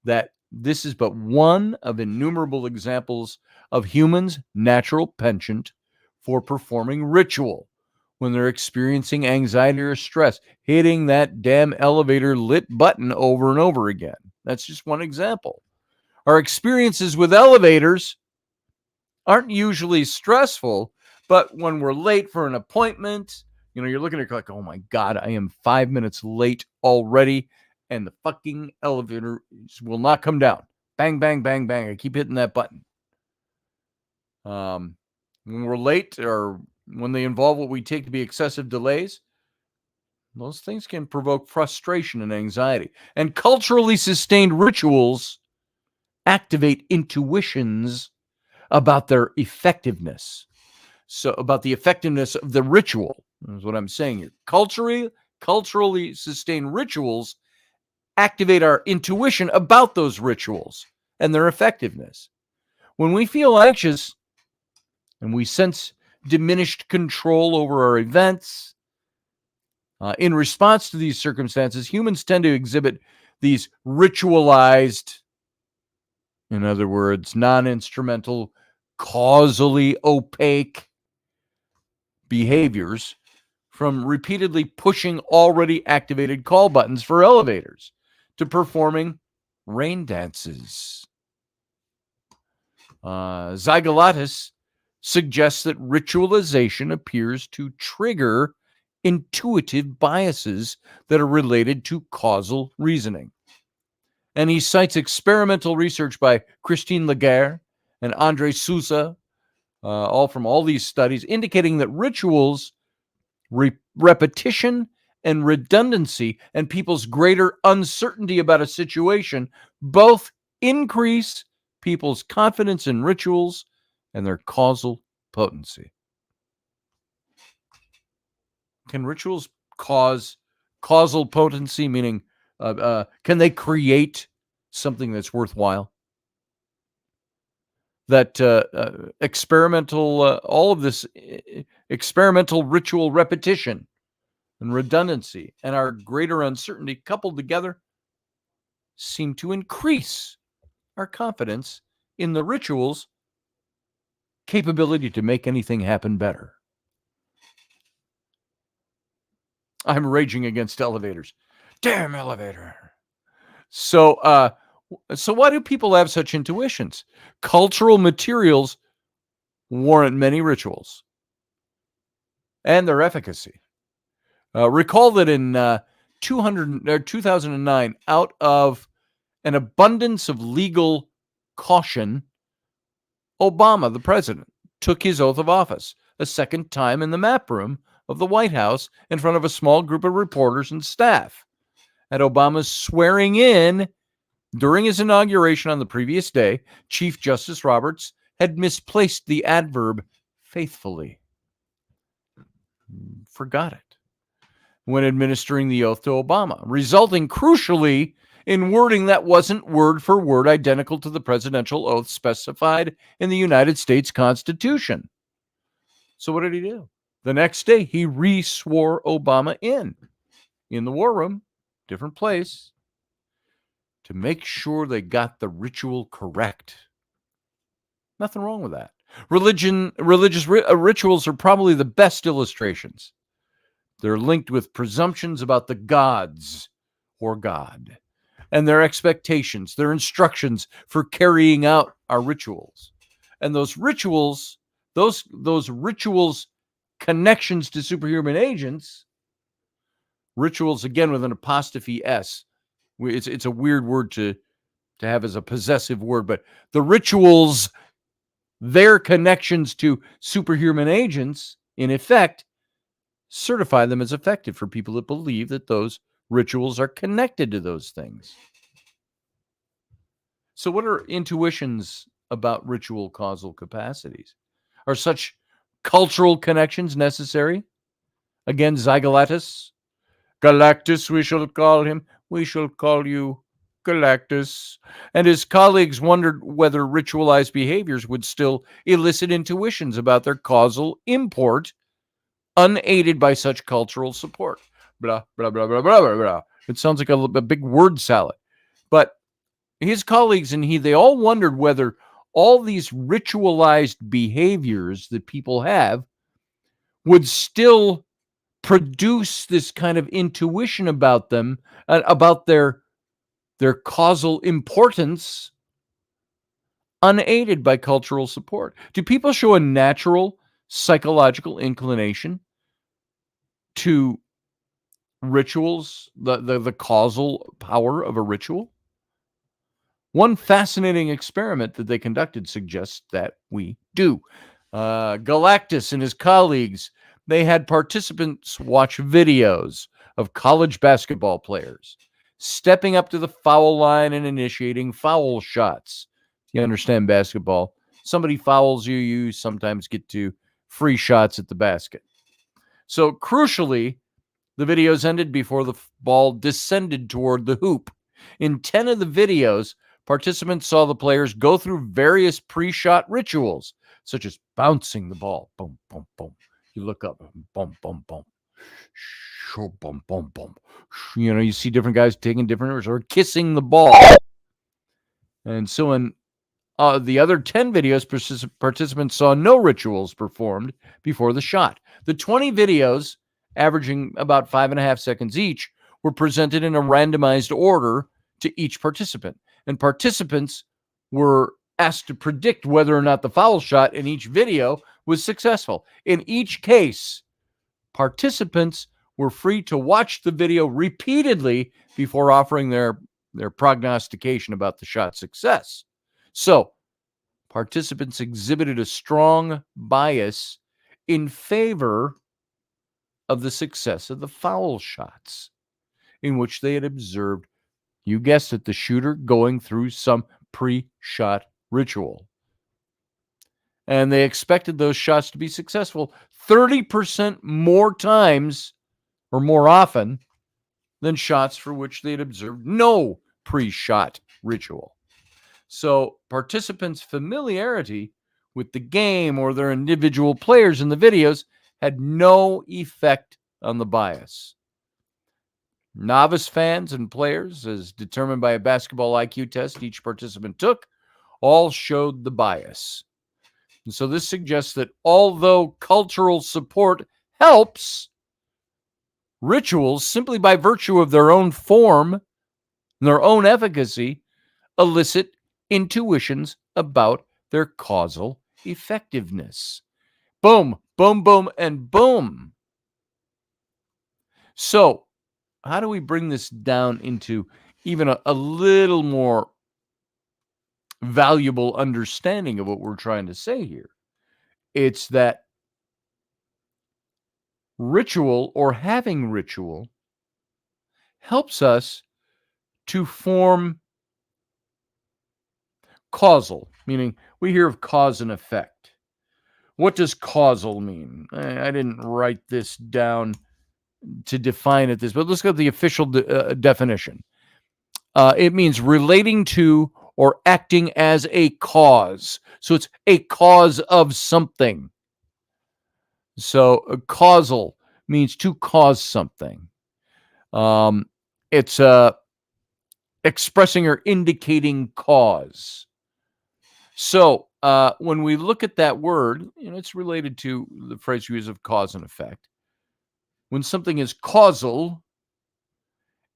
That this is but one of innumerable examples of humans' natural penchant for performing ritual when they're experiencing anxiety or stress, hitting that damn elevator lit button over and over again. That's just one example. Our experiences with elevators aren't usually stressful, but when we're late for an appointment, you're looking at it like, oh my God, I am 5 minutes late already, and the fucking elevator will not come down. Bang, bang, bang, bang. I keep hitting that button. When we're late or when they involve what we take to be excessive delays, those things can provoke frustration and anxiety. And culturally sustained rituals activate intuitions about their effectiveness. So about the effectiveness of the ritual is what I'm saying here. Culturally sustained rituals activate our intuition about those rituals and their effectiveness. When we feel anxious and we sense diminished control over our events, in response to these circumstances, humans tend to exhibit these ritualized, in other words, non-instrumental, causally opaque behaviors from repeatedly pushing already activated call buttons for elevators to performing rain dances. Xygalatas suggests that ritualization appears to trigger intuitive biases that are related to causal reasoning. And he cites experimental research by Christine Laguerre and Andre Souza, all from all these studies, indicating that rituals, repetition, and redundancy, and people's greater uncertainty about a situation both increase people's confidence in rituals and their causal potency. Can rituals cause causal potency, meaning can they create something that's worthwhile? That experimental, all of this experimental ritual repetition and redundancy and our greater uncertainty coupled together seem to increase our confidence in the ritual's capability to make anything happen better. I'm raging against elevators. Damn elevator. So why do people have such intuitions? Cultural materials warrant many rituals and their efficacy. Recall that in 2009, out of an abundance of legal caution, Obama, the president, took his oath of office a second time in the map room of the White House in front of a small group of reporters and staff. At Obama's swearing in during his inauguration on the previous day, Chief Justice Roberts had misplaced the adverb faithfully. Forgot it when administering the oath to Obama, resulting crucially in wording that wasn't word for word identical to the presidential oath specified in the United States Constitution. So what did he do? The next day, he re-swore Obama in the war room, different place, to make sure they got the ritual correct. Nothing wrong with that. Religious rituals are probably the best illustrations. They're linked with presumptions about the gods or God and their expectations, their instructions for carrying out our rituals. And those rituals, those rituals connections to superhuman agents, rituals again with an apostrophe S. It's a weird word to have as a possessive word, but the rituals, their connections to superhuman agents, in effect, certify them as effective for people that believe that those rituals are connected to those things. So what are intuitions about ritual causal capacities? Are such cultural connections necessary? Again, Zygalatus. Galactus, we shall call him. We shall call you Galactus. And his colleagues wondered whether ritualized behaviors would still elicit intuitions about their causal import, unaided by such cultural support. Blah, blah, blah, blah, blah, blah, blah. It sounds like a big word salad. But his colleagues and they all wondered whether all these ritualized behaviors that people have would still produce this kind of intuition about them, about their causal importance, unaided by cultural support. Do people show a natural psychological inclination to rituals, the causal power of a ritual? One fascinating experiment that they conducted suggests that we do. Galactus and his colleagues, they had participants watch videos of college basketball players stepping up to the foul line and initiating foul shots. You understand basketball. Somebody fouls you, you sometimes get to free shots at the basket. So crucially, the videos ended before the ball descended toward the hoop. In 10 of the videos, participants saw the players go through various pre-shot rituals, such as bouncing the ball. Boom, boom, boom. You look up. Boom, boom, boom. Boom, boom, boom. You know, you see different guys taking different or kissing the ball. And so in the other 10 videos, participants saw no rituals performed before the shot. The 20 videos, averaging about 5.5 seconds each, were presented in a randomized order to each participant. And participants were asked to predict whether or not the foul shot in each video was successful. In each case, participants were free to watch the video repeatedly before offering their their prognostication about the shot's success. So, participants exhibited a strong bias in favor of the success of the foul shots, in which they had observed, you guessed it, the shooter going through some pre-shot ritual. And they expected those shots to be successful 30% more times or more often than shots for which they had observed no pre-shot ritual. So participants' familiarity with the game or their individual players in the videos had no effect on the bias. Novice fans and players, as determined by a basketball IQ test each participant took, all showed the bias. And so this suggests that although cultural support helps, rituals, simply by virtue of their own form and their own efficacy, elicit intuitions about their causal effectiveness. Boom, boom, boom, and boom. So, how do we bring this down into even a little more valuable understanding of what we're trying to say here? It's that ritual, or having ritual, helps us to form causal, meaning we hear of cause and effect. What does causal mean? I didn't write this down to define it but let's go to the official definition. It means relating to or acting as a cause. So it's a cause of something. So causal means to cause something. It's expressing or indicating cause. So when we look at that word, it's related to the phrase we use of cause and effect. When something is causal,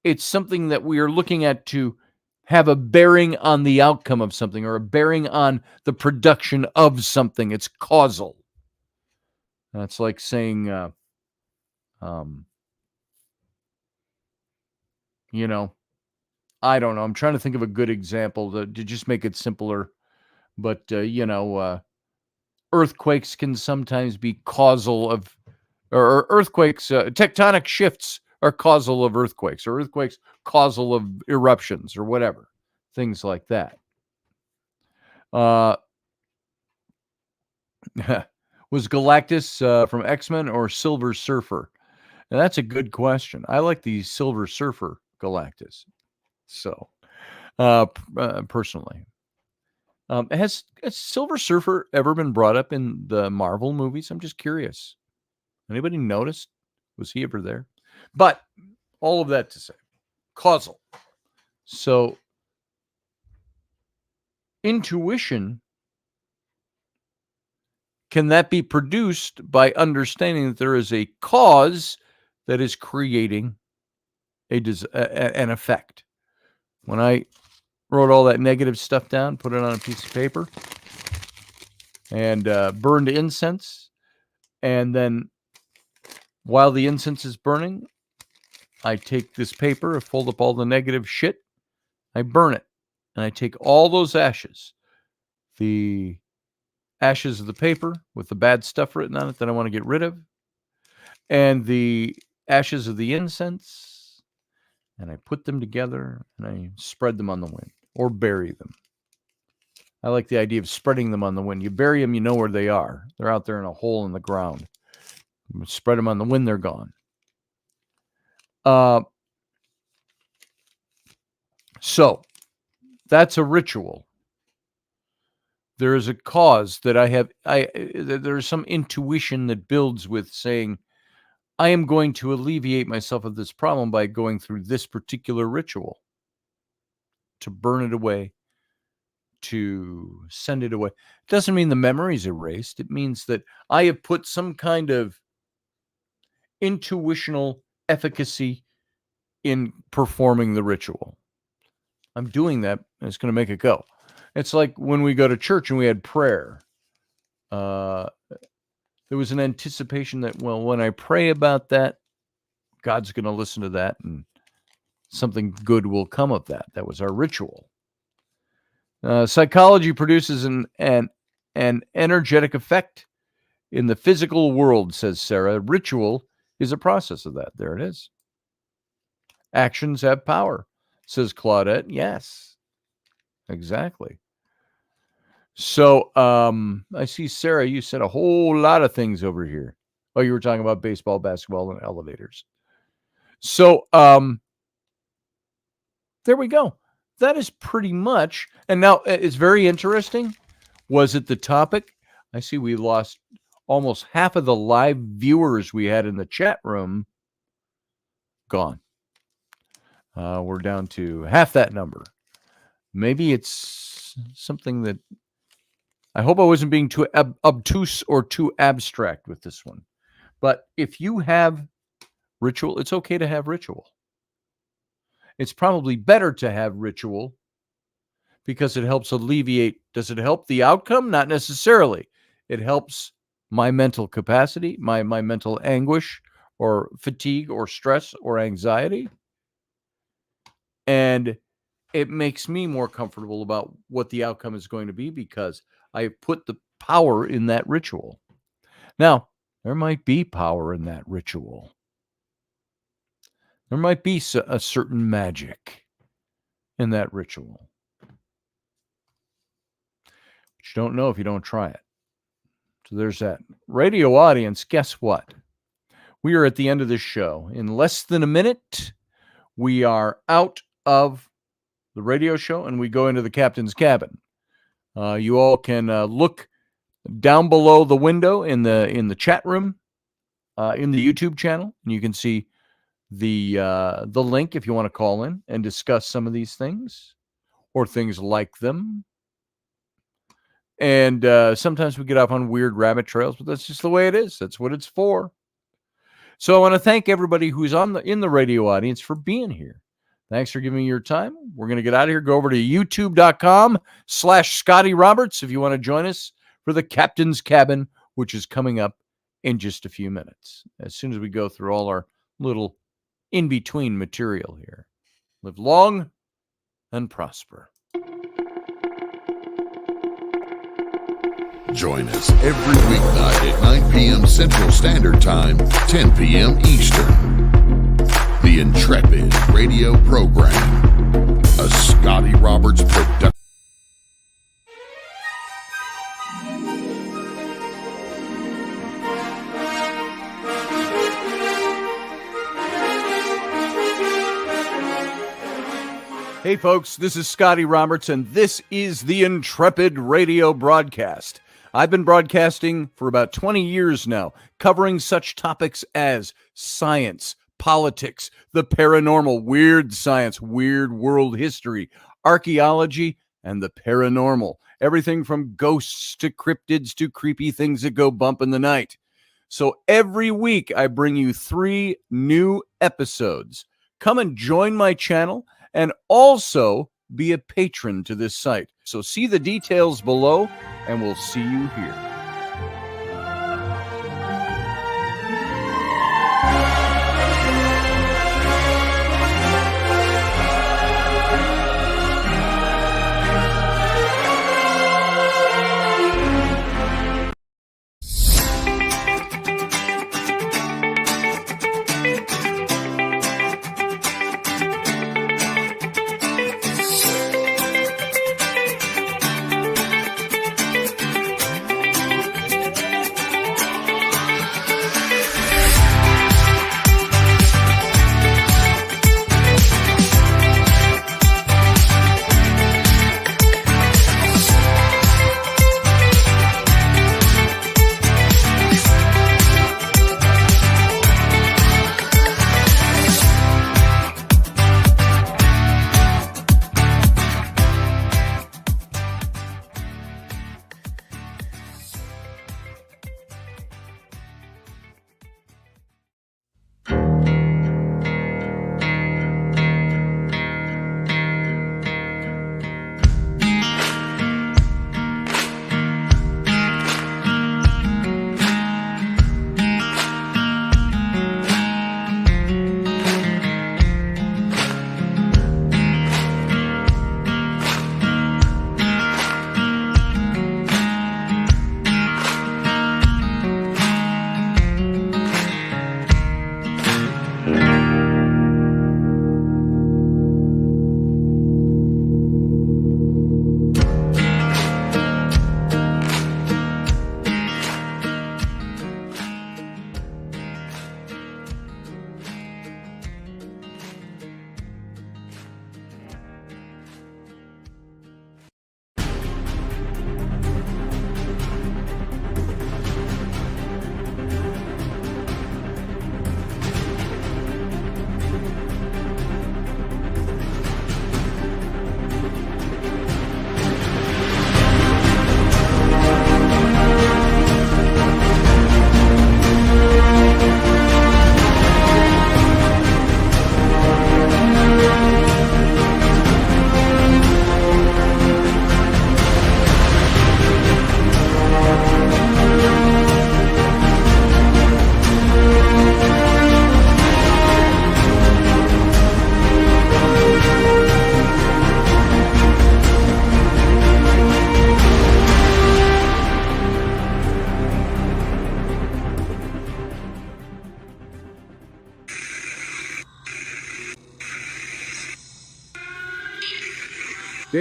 it's something that we are looking at to have a bearing on the outcome of something or a bearing on the production of something. It's causal. That's like saying, I don't know. I'm trying to think of a good example to just make it simpler. But, earthquakes can sometimes be causal of, or earthquakes, tectonic shifts are causal of earthquakes, or earthquakes causal of eruptions, or whatever. Things like that. Was Galactus from X-Men or Silver Surfer? Now, that's a good question. I like the Silver Surfer Galactus. So, personally. Has Silver Surfer ever been brought up in the Marvel movies? I'm just curious. Anybody noticed? Was he ever there? But all of that to say, causal. So, intuition, can that be produced by understanding that there is a cause that is creating an effect? When I wrote all that negative stuff down, put it on a piece of paper, and burned incense, and then while the incense is burning, I take this paper, I fold up all the negative shit, I burn it, and I take all those ashes, the ashes of the paper with the bad stuff written on it that I want to get rid of, and the ashes of the incense, and I put them together, and I spread them on the wind, or bury them. I like the idea of spreading them on the wind. You bury them, you know where they are. They're out there in a hole in the ground. You spread them on the wind, they're gone. So that's a ritual. There is a cause that I have. There is some intuition that builds with saying, I am going to alleviate myself of this problem by going through this particular ritual, to burn it away, to send it away. It doesn't mean the memory is erased. It means that I have put some kind of intuitional efficacy in performing the ritual. I'm doing that, and it's going to make it go. It's like when we go to church and we had prayer. There was an anticipation that, well, when I pray about that, God's going to listen to that and something good will come of that. That was our ritual. Psychology produces an energetic effect in the physical world, says Sarah. Ritual is a process of that. There it is. Actions have power, says Claudette. Yes, exactly. So I see, Sarah, you said a whole lot of things over here. Oh, you were talking about baseball, basketball, and elevators. So there we go. That is pretty much. And now it's very interesting. Was it the topic? I see we lost almost half of the live viewers we had in the chat room. Gone. We're down to half that number. Maybe it's something that I hope I wasn't being too obtuse or too abstract with this one. But if you have ritual, it's okay to have ritual. It's probably better to have ritual because it helps alleviate. Does it help the outcome? Not necessarily. It helps my mental capacity, my mental anguish or fatigue or stress or anxiety. And it makes me more comfortable about what the outcome is going to be because I put the power in that ritual. Now, there might be power in that ritual. There might be a certain magic in that ritual. But you don't know if you don't try it. So there's that. Radio audience, guess what? We are at the end of this show. In less than a minute, we are out of the radio show and we go into the captain's cabin. You all can look down below the window in the chat room, in the YouTube channel, and you can see the link if you want to call in and discuss some of these things or things like them. And sometimes we get off on weird rabbit trails, but that's just the way it is. That's what it's for. So I want to thank everybody who's in the radio audience for being here. Thanks for giving me your time. We're going to get out of here. Go over to youtube.com/Scotty Roberts if you want to join us for the Captain's Cabin, which is coming up in just a few minutes. As soon as we go through all our little in-between material here. Live long and prosper. Join us every weeknight at 9 p.m. Central Standard Time, 10 p.m. Eastern. The Intrepid radio program, a Scotty Roberts production. Hey folks, this is Scotty Roberts, and this is the Intrepid radio broadcast. I've been broadcasting for about 20 years now, covering such topics as science, politics, the paranormal, weird science, weird world history, archaeology, and the paranormal. Everything from ghosts to cryptids to creepy things that go bump in the night. So every week I bring you 3 new episodes. Come and join my channel and also be a patron to this site. So see the details below, and we'll see you here.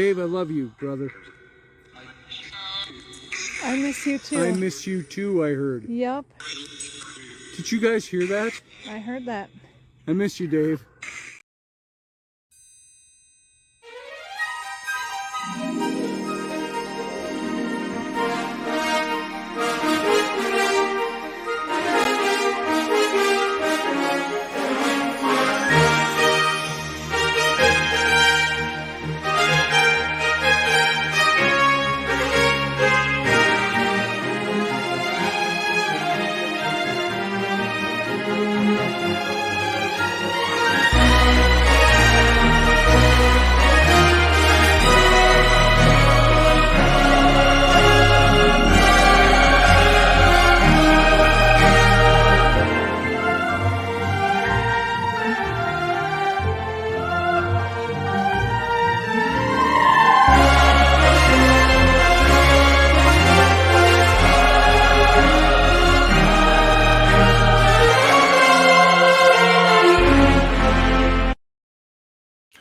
Dave, I love you, brother. I miss you too. I miss you too, I heard. Yep. Did you guys hear that? I heard that. I miss you, Dave.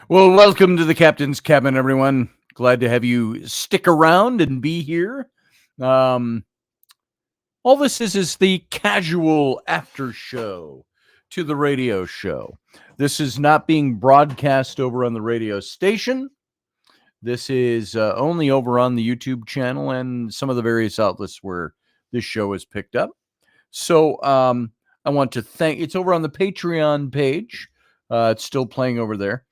Well, welcome to the Captain's Cabin, everyone. Glad to have you stick around and be here. All this is the casual after show to the radio show. This is not being broadcast over on the radio station. This is only over on the YouTube channel and some of the various outlets where this show is picked up. So I want to thank, it's over on the Patreon page. It's still playing over there.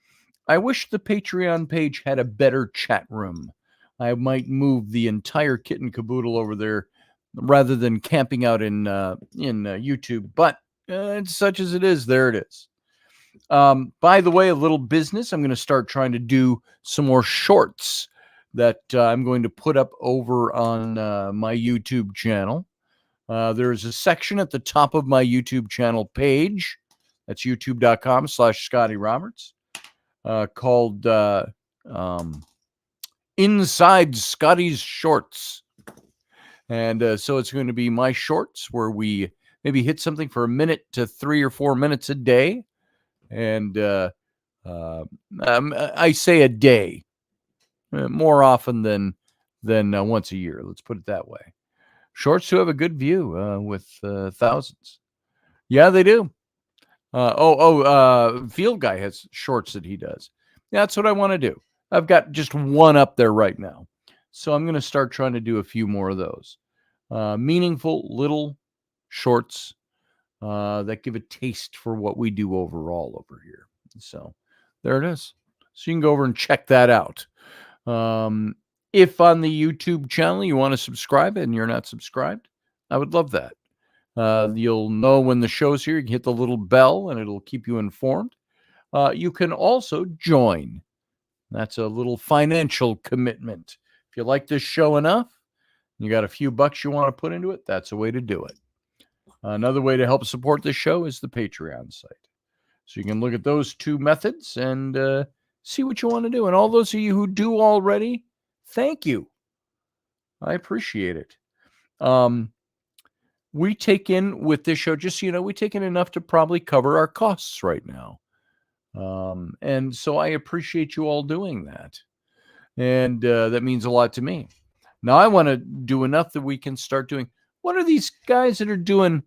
I wish the Patreon page had a better chat room. I might move the entire kit and caboodle over there rather than camping out in YouTube. But it's such as it is. There it is. By the way, a little business. I'm going to start trying to do some more shorts that I'm going to put up over on my YouTube channel. There's a section at the top of my YouTube channel page. That's youtube.com/Scotty Roberts. Called Inside Scotty's Shorts. And so it's going to be my shorts where we maybe hit something for a minute to 3 or 4 minutes a day. And I say a day, more often than once a year. Let's put it that way. Shorts who have a good view with thousands. Yeah, they do. Field Guy has shorts that he does. Yeah, that's what I want to do. I've got just one up there right now. So I'm going to start trying to do a few more of those. Meaningful little shorts that give a taste for what we do overall over here. So there it is. So you can go over and check that out. If on the YouTube channel you want to subscribe and you're not subscribed, I would love that. You'll know when the show's here. You can hit the little bell and it'll keep you informed. You can also join. That's a little financial commitment. If you like this show enough, you got a few bucks you want to put into it, that's a way to do it. Another way to help support this show is the Patreon site. So you can look at those two methods and see what you want to do. And all those of you who do already, thank you. I appreciate it. We take in with this show, just so you know, we take in enough to probably cover our costs right now. And so I appreciate you all doing that. And that means a lot to me. Now I want to do enough that we can start doing, what are these guys that are doing?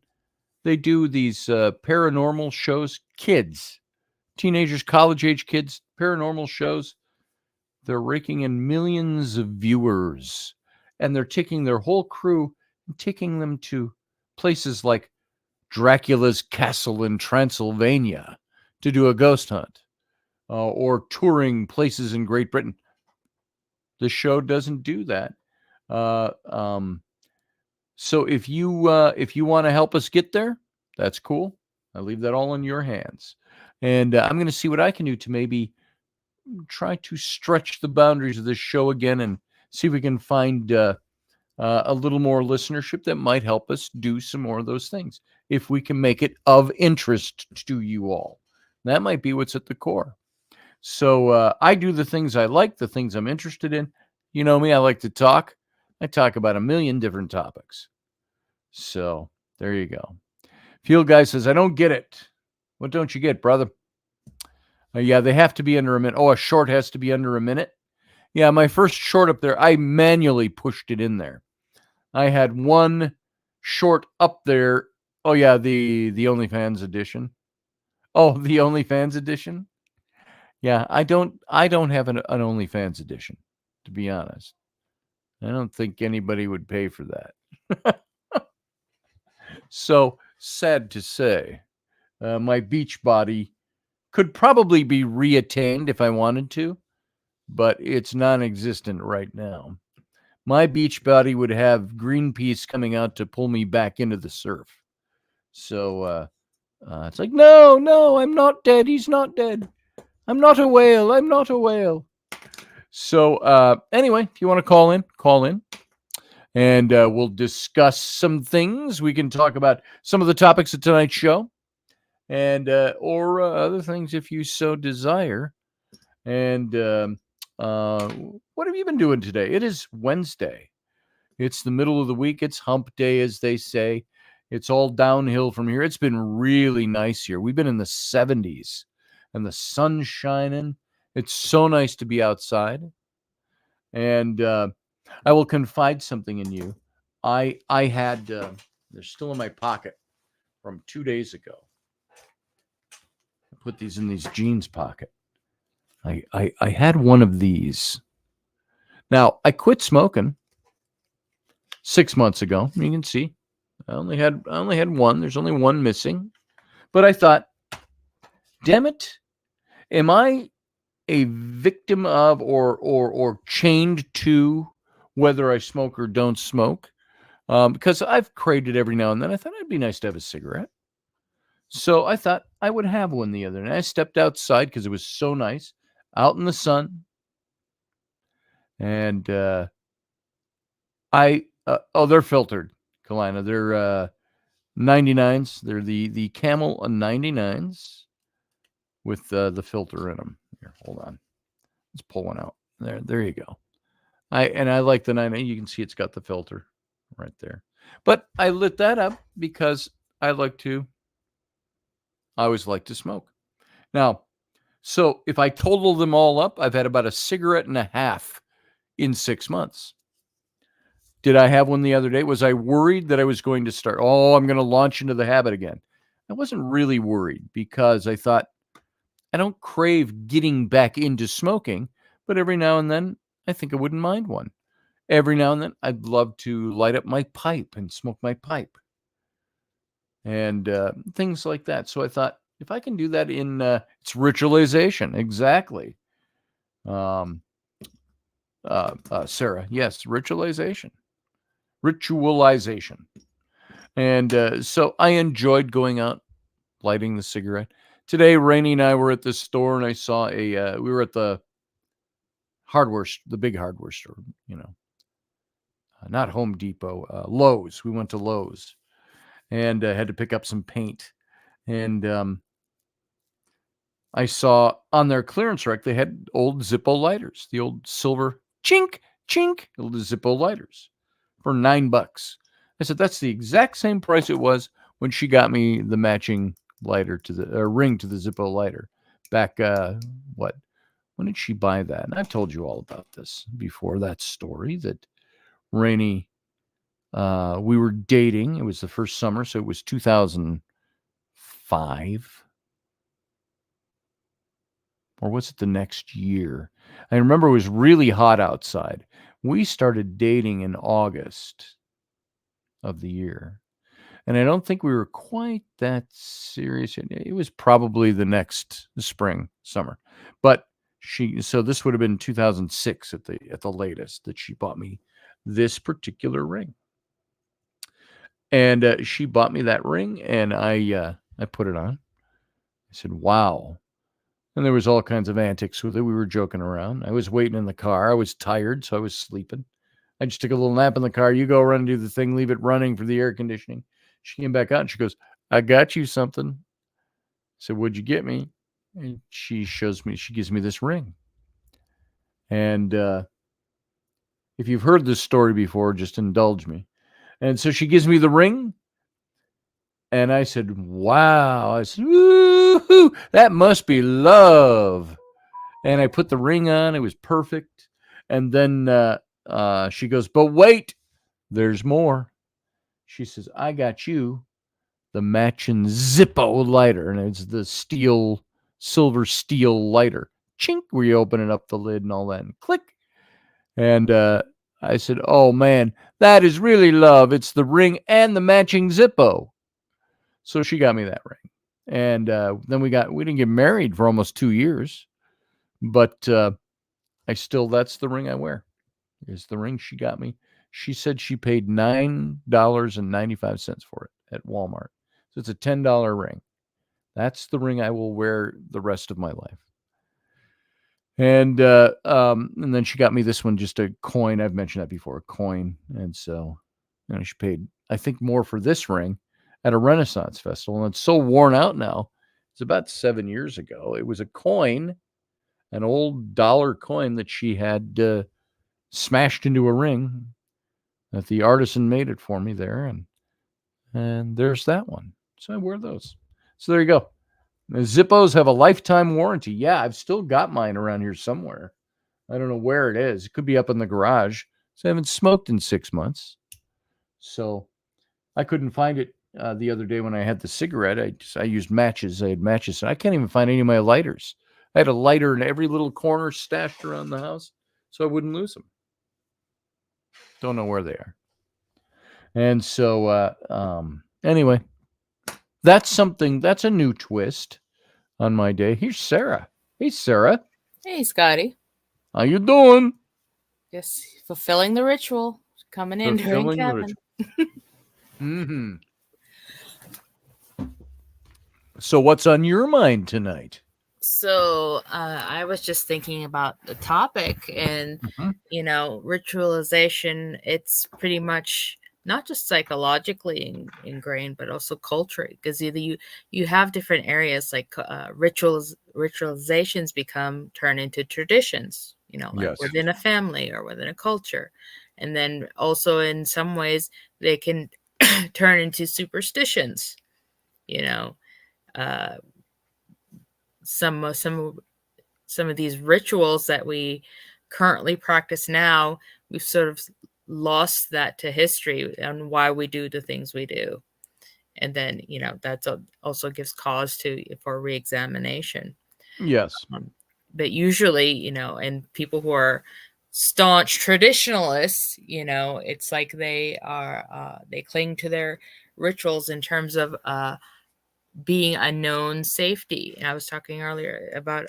They do these paranormal shows, kids, teenagers, college-age kids, paranormal shows. They're raking in millions of viewers. And they're taking their whole crew and taking them to places like Dracula's castle in Transylvania to do a ghost hunt, or touring places in Great Britain. The show doesn't do that. So if you want to help us get there, that's cool. I leave that all in your hands. And I'm going to see what I can do to maybe try to stretch the boundaries of this show again and see if we can find a little more listenership that might help us do some more of those things, if we can make it of interest to you all. That might be what's at the core. So I do the things I like, the things I'm interested in. You know me, I like to talk. I talk about a million different topics. So there you go. Field Guy says, I don't get it. What don't you get, brother? Yeah, they have to be under a minute. Oh, a short has to be under a minute. Yeah, my first short up there, I manually pushed it in there. I had one short up there. Oh yeah, the OnlyFans edition. Oh, the OnlyFans edition. Yeah, I don't have an OnlyFans edition, to be honest. I don't think anybody would pay for that. So sad to say, my beach body could probably be reattained if I wanted to, but it's non-existent right now. My beach body would have Greenpeace coming out to pull me back into the surf. So it's like, no, I'm not dead. He's not dead. I'm not a whale. I'm not a whale. So anyway, if you want to call in. And we'll discuss some things. We can talk about some of the topics of tonight's show, and or other things if you so desire. And what have you been doing today? It is Wednesday. It's the middle of the week. It's hump day, as they say. It's all downhill from here. It's been really nice here. We've been in the 70s, and the sun's shining. It's so nice to be outside. And I will confide something in you. I had they're still in my pocket from 2 days ago. I put these in these jeans pocket. I had one of these. Now I quit smoking 6 months ago. You can see I only had one. There's only one missing. But I thought, damn it, am I a victim of or chained to whether I smoke or don't smoke? Because I've craved it every now and then. I thought it'd be nice to have a cigarette. So I thought I would have one the other night. I stepped outside because it was so nice, out in the sun. And they're filtered, Kalina. They're 99s. They're the Camel 99s with the filter in them. Here, hold on. Let's pull one out. There you go. I like the 99. You can see it's got the filter right there. But I lit that up because I always like to smoke. Now, so if I total them all up, I've had about a cigarette and a half in 6 months. Did I have one the other day? Was I worried that I was going to start? Oh, I'm going to launch into the habit again. I wasn't really worried because I thought I don't crave getting back into smoking, but every now and then I think I wouldn't mind one. Every now and then I'd love to light up my pipe and smoke my pipe and things like that. So I thought if I can do that in it's ritualization. Exactly. Sarah, yes, ritualization. And so I enjoyed going out, lighting the cigarette. Today, Rainey and I were at the store, and I saw we were at the big hardware store, not Home Depot, Lowe's. We went to Lowe's and had to pick up some paint. And I saw on their clearance rack, they had old Zippo lighters, the old silver chink, old Zippo lighters for $9. I said, that's the exact same price it was when she got me the matching lighter to the ring to the Zippo lighter back. When did she buy that? And I've told you all about this before, that story that Rainey, we were dating. It was the first summer. So it was 2005. Or was it the next year? I remember it was really hot outside. We started dating in August of the year. And I don't think we were quite that serious. It was probably the next summer. But so this would have been 2006 at the latest that she bought me this particular ring. And she bought me that ring, and I put it on. I said, wow. And there was all kinds of antics with it. We were joking around. I was waiting in the car. I was tired, so I was sleeping. I just took a little nap in the car. You go run and do the thing, leave it running for the air conditioning. She came back out and she goes, I got you something. I said, what'd you get me? And she gives me this ring. And if you've heard this story before, just indulge me. And so she gives me the ring. And I said, wow. I said, woo-hoo, that must be love. And I put the ring on. It was perfect. And then she goes, but wait, there's more. She says, I got you the matching Zippo lighter. And it's the silver steel lighter. Chink, where you opening up the lid and all that. And click. And I said, oh, man, that is really love. It's the ring and the matching Zippo. So she got me that ring. And then we didn't get married for almost 2 years. But that's the ring I wear. Is the ring she got me. She said she paid $9.95 for it at Walmart. So it's a $10 ring. That's the ring I will wear the rest of my life. And then she got me this one, just a coin. I've mentioned that before, a coin. And so she paid, I think, more for this ring at a Renaissance festival. And it's so worn out now. It's about 7 years ago. It was a coin, an old dollar coin that she had smashed into a ring. That the artisan made it for me there, and there's that one. So I wear those. So there you go. The Zippos have a lifetime warranty. Yeah, I've still got mine around here somewhere. I don't know where it is. It could be up in the garage. So I haven't smoked in 6 months. So I couldn't find it the other day when I had the cigarette. I used matches. I had matches. And I can't even find any of my lighters. I had a lighter in every little corner stashed around the house so I wouldn't lose them. Don't know where they are. And so, anyway, that's a new twist on my day. Here's Sarah. Hey, Sarah. Hey, Scotty. How you doing? Just fulfilling the ritual. Coming in during Kevin. Mm-hmm. So what's on your mind tonight? So I was just thinking about the topic and, ritualization. It's pretty much not just psychologically ingrained, but also culturally, because either you have different areas like ritualizations turn into traditions, like within a family or within a culture. And then also in some ways they can turn into superstitions, some of these rituals that we currently practice now, we've sort of lost that to history and why we do the things we do. And then, that also gives cause for reexamination. Yes. But usually, and people who are staunch traditionalists, it's like they cling to their rituals in terms of being a known safety. And I was talking earlier about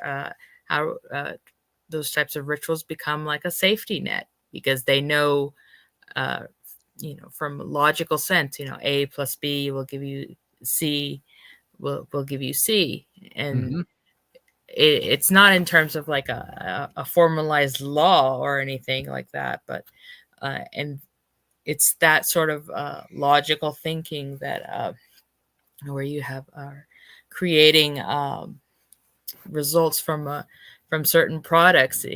how those types of rituals become like a safety net, because they know, from logical sense, A plus B will give you C, will give you C. And it's not in terms of like a formalized law or anything like that, but and it's that sort of logical thinking that where you have creating results from certain products.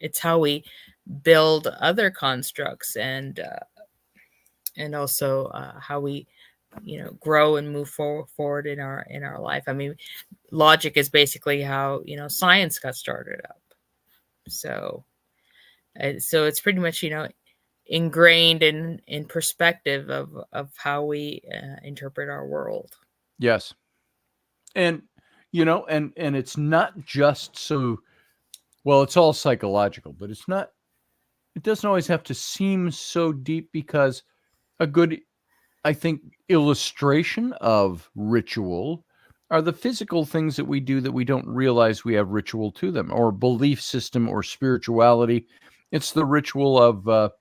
It's how we build other constructs, and also how we grow and move forward in our life. I mean, logic is basically how science got started up. So it's pretty much ingrained in perspective of how we interpret our world. Yes. And and it's not just so, well, it's all psychological, but it doesn't always have to seem so deep, because a good, I think, illustration of ritual are the physical things that we do that we don't realize we have ritual to them, or belief system or spirituality. It's the ritual of the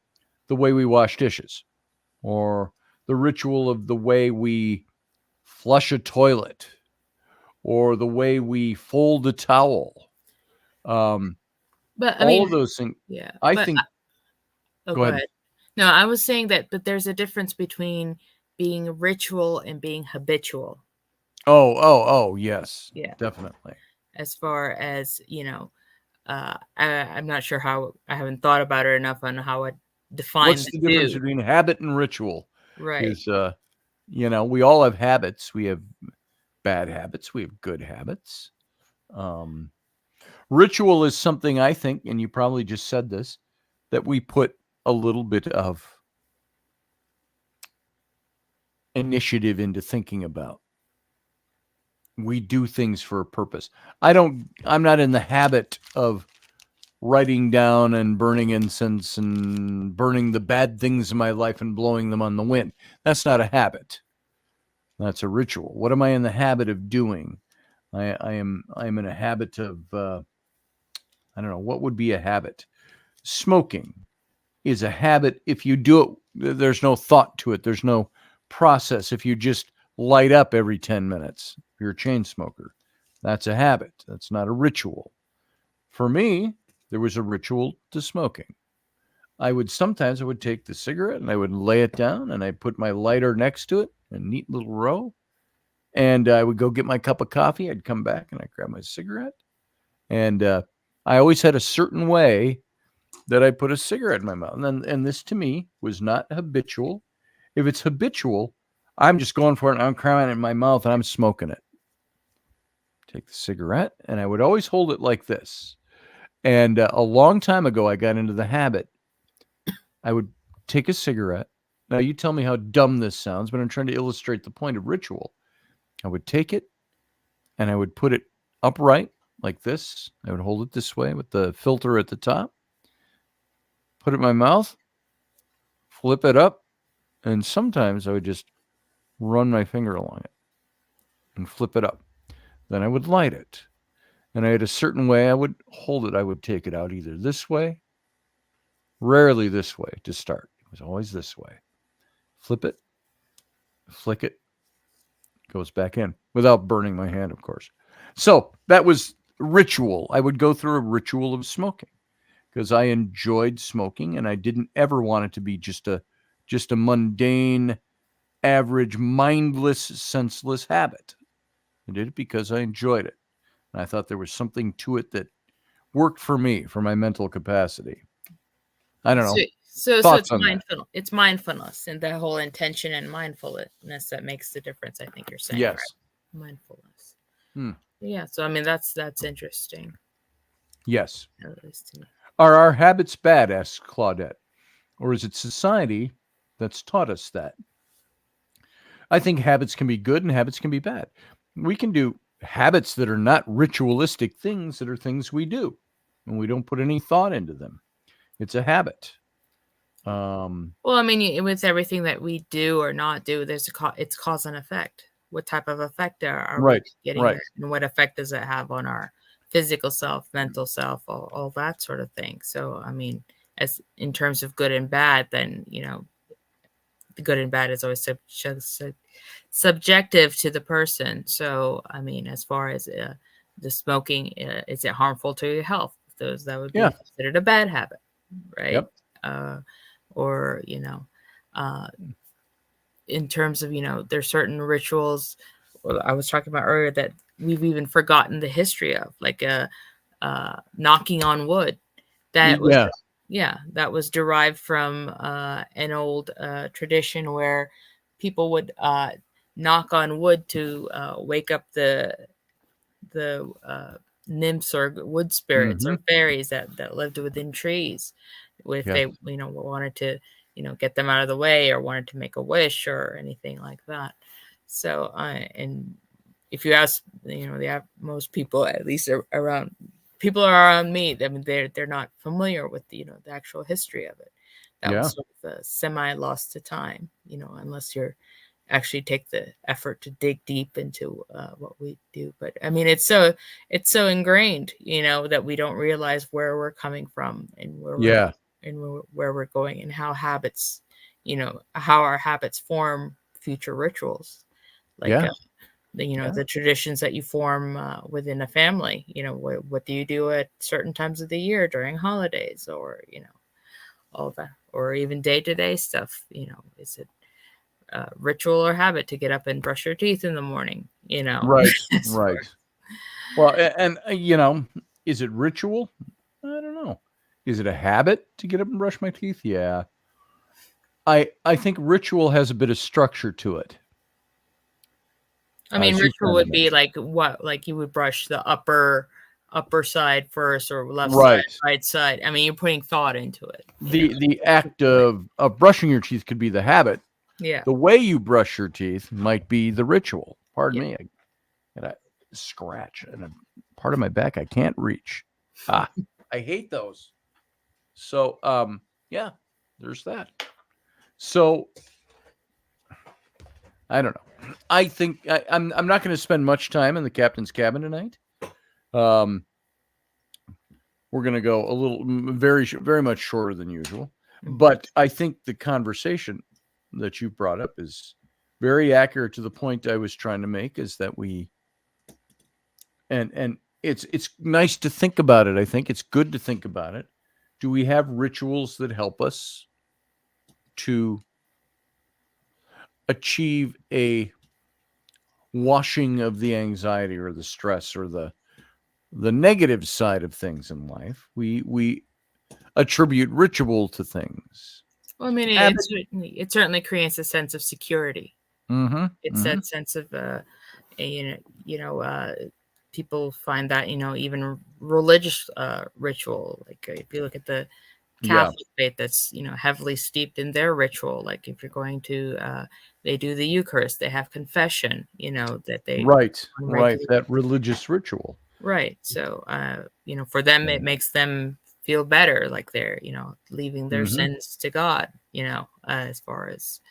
way we wash dishes, or the ritual of the way we flush a toilet, or the way we fold a towel. But I all mean, of those things. Yeah. I think. Go ahead. No, I was saying that there's a difference between being ritual and being habitual. Oh, yes. Yeah. Definitely. As far as, I'm not sure how, I haven't thought about it enough on how I define What's the difference between habit and ritual? Right. Is, we all have habits. We have bad habits. We have good habits. Ritual is something I think, and you probably just said this, that we put a little bit of initiative into thinking about. We do things for a purpose. I'm not in the habit of writing down and burning incense and burning the bad things in my life and blowing them on the wind. That's not a habit. That's a ritual. What am I in the habit of doing? I'm in a habit of I don't know, what would be a habit? Smoking is a habit. If you do it, there's no thought to it. There's no process. If you just light up every 10 minutes, you're a chain smoker. That's a habit. That's not a ritual. For me, there was a ritual to smoking. Sometimes I would take the cigarette and I would lay it down and I put my lighter next to it, a neat little row. And I would go get my cup of coffee. I'd come back and I'd grab my cigarette. And I always had a certain way that I put a cigarette in my mouth. And this to me was not habitual. If it's habitual, I'm just going for it and I'm cramming it in my mouth and I'm smoking it. Take the cigarette and I would always hold it like this. And a long time ago, I got into the habit. I would take a cigarette. Now, you tell me how dumb this sounds, but I'm trying to illustrate the point of ritual. I would take it and I would put it upright like this. I would hold it this way with the filter at the top. Put it in my mouth, flip it up, and sometimes I would just run my finger along it and flip it up. Then I would light it. And I had a certain way I would hold it. I would take it out either this way, rarely this way to start. It was always this way. Flip it, flick it, goes back in without burning my hand, of course. So that was ritual. I would go through a ritual of smoking because I enjoyed smoking and I didn't ever want it to be just a mundane, average, mindless, senseless habit. I did it because I enjoyed it. And I thought there was something to it that worked for me, for my mental capacity. I don't know. So it's mindfulness and the whole intention and mindfulness that makes the difference, I think you're saying. Yes. Right? Mindfulness. Yeah. So, I mean, that's interesting. Yes. At least to me. Are our habits bad, asks Claudette? Or is it society that's taught us that? I think habits can be good and habits can be bad. We can do habits that are not ritualistic things, that are things we do, and we don't put any thought into them. It's a habit. Well, I mean, with everything that we do or not do, it's cause and effect. What type of effect are we getting there? And what effect does it have on our physical self, mental self, all that sort of thing? So, I mean, as in terms of good and bad, then, the good and bad is always subjective to the person. So, I mean, as far as the smoking, is it harmful to your health? That would be considered a bad habit, right? Yep. Or, in terms of, there's certain rituals I was talking about earlier that we've even forgotten the history of, like knocking on wood. That was derived from an old tradition where people would knock on wood to wake up the nymphs or wood spirits or fairies that lived within trees. If they wanted to get them out of the way or wanted to make a wish or anything like that. So and if you ask most people, at least around people around me, I mean they're not familiar with the actual history of it. That was sort of semi lost to time, unless you're actually take the effort to dig deep into what we do. But I mean, it's so ingrained, that we don't realize where we're coming from and where we're going, and how habits, how our habits form future rituals, like the traditions that you form within a family. What do you do at certain times of the year during holidays, or all that, or even day-to-day stuff? Is it ritual or habit to get up and brush your teeth in the morning? Right. Well, and is it ritual? I don't know. Is it a habit to get up and brush my teeth? Yeah. I think ritual has a bit of structure to it. I mean, ritual would be like what? Like you would brush the upper upper side first or left Right. side, right side. I mean, you're putting thought into it. The act of brushing your teeth could be the habit. Yeah. The way you brush your teeth might be the ritual. Pardon me. I got a scratch and a part of my back I can't reach. I hate those. So, yeah, there's that. So, I don't know. I think I'm not going to spend much time in the captain's cabin tonight. We're going to go a little, very much shorter than usual. But I think the conversation that you brought up is very accurate to the point I was trying to make, is that we, and it's nice to think about it. I think it's good to think about it. Do we have rituals that help us to achieve a washing of the anxiety or the stress or the negative side of things in life? We attribute ritual to things. Well, I mean, it certainly creates a sense of security. It's that sense of, people find that, even religious ritual, like if you look at the Catholic faith, that's, heavily steeped in their ritual. Like if you're going to, they do the Eucharist, they have confession, that they. Right. That religious ritual. Right. So, for them, it makes them feel better, like they're, leaving their sins to God, as far as,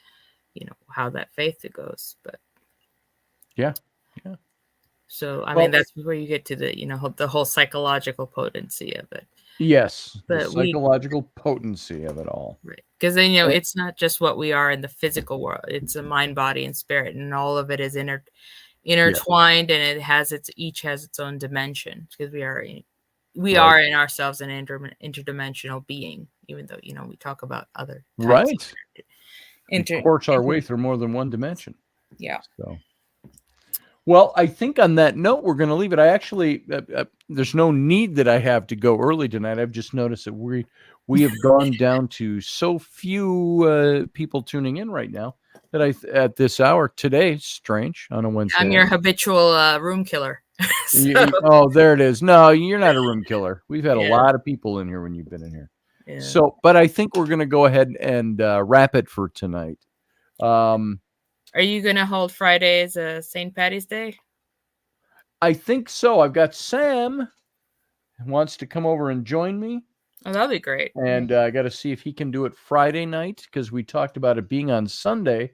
how that faith goes. But yeah. So, I mean, that's where you get to the, the whole psychological potency of it. Yes. But the psychological potency of it all. Right. Because then, it's not just what we are in the physical world. It's a mind, body, and spirit. And all of it is intertwined, and each has its own dimension, because we are in ourselves an interdimensional being, even though we talk about other types of course our way through more than one dimension. Yeah. So, well, I think on that note we're going to leave it. I actually there's no need that I have to go early tonight. I've just noticed that we have gone down to so few people tuning in right now that at this hour today. Strange on a Wednesday. I'm your habitual room killer. Oh, there it is. No, you're not a room killer. We've had a lot of people in here when you've been in here. Yeah. So, but I think we're going to go ahead and wrap it for tonight. Are you going to hold Friday as a St. Patty's Day? I think so. I've got Sam who wants to come over and join me. Oh, that'll be great. And I got to see if he can do it Friday night, because we talked about it being on Sunday.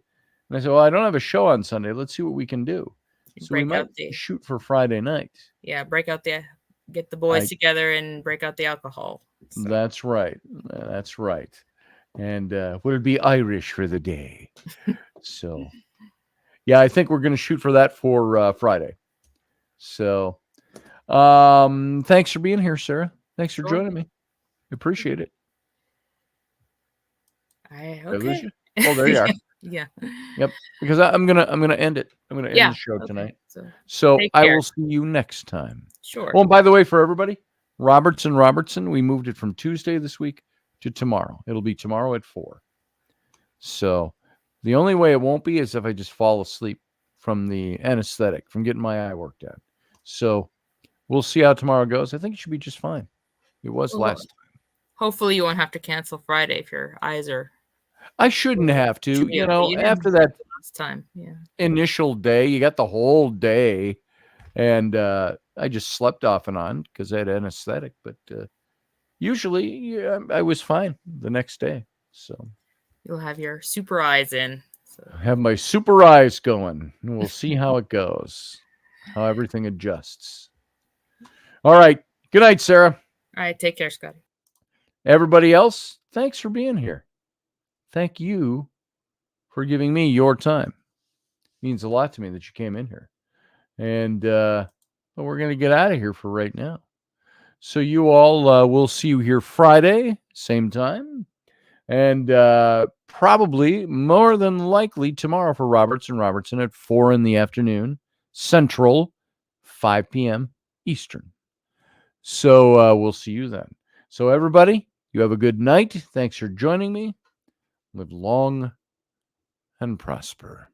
And I said, well, I don't have a show on Sunday. Let's see what we can do. So we might shoot for Friday night. Yeah, get the boys together and break out the alcohol. So. That's right. That's right. And would it be Irish for the day? So, yeah, I think we're going to shoot for that for Friday. So, thanks for being here, Sarah. Thanks for joining me. Appreciate it. Okay. Oh, there you are. Yeah. Yep. Because I'm gonna end it. I'm gonna end the show tonight. So I will see you next time. Sure. Oh, and by the way, for everybody, Robertson, we moved it from Tuesday this week to tomorrow. It'll be tomorrow at 4. So the only way it won't be is if I just fall asleep from the anesthetic, from getting my eye worked out. So we'll see how tomorrow goes. I think it should be just fine. It was last time. Hopefully you won't have to cancel Friday if your eyes are. I shouldn't have to, after that last time, initial day, you got the whole day, and I just slept off and on because I had anesthetic, but usually I was fine the next day. So you'll have your super eyes in. So. I have my super eyes going, and we'll see how it goes, how everything adjusts. All right. Good night, Sarah. All right. Take care, Scotty. Everybody else, thanks for being here. Thank you for giving me your time. It means a lot to me that you came in here. And we're going to get out of here for right now. So you all will see you here Friday, same time. And probably more than likely tomorrow for Robertson at 4 in the afternoon, Central, 5 p.m. Eastern. So we'll see you then. So everybody, you have a good night. Thanks for joining me. Live long and prosper.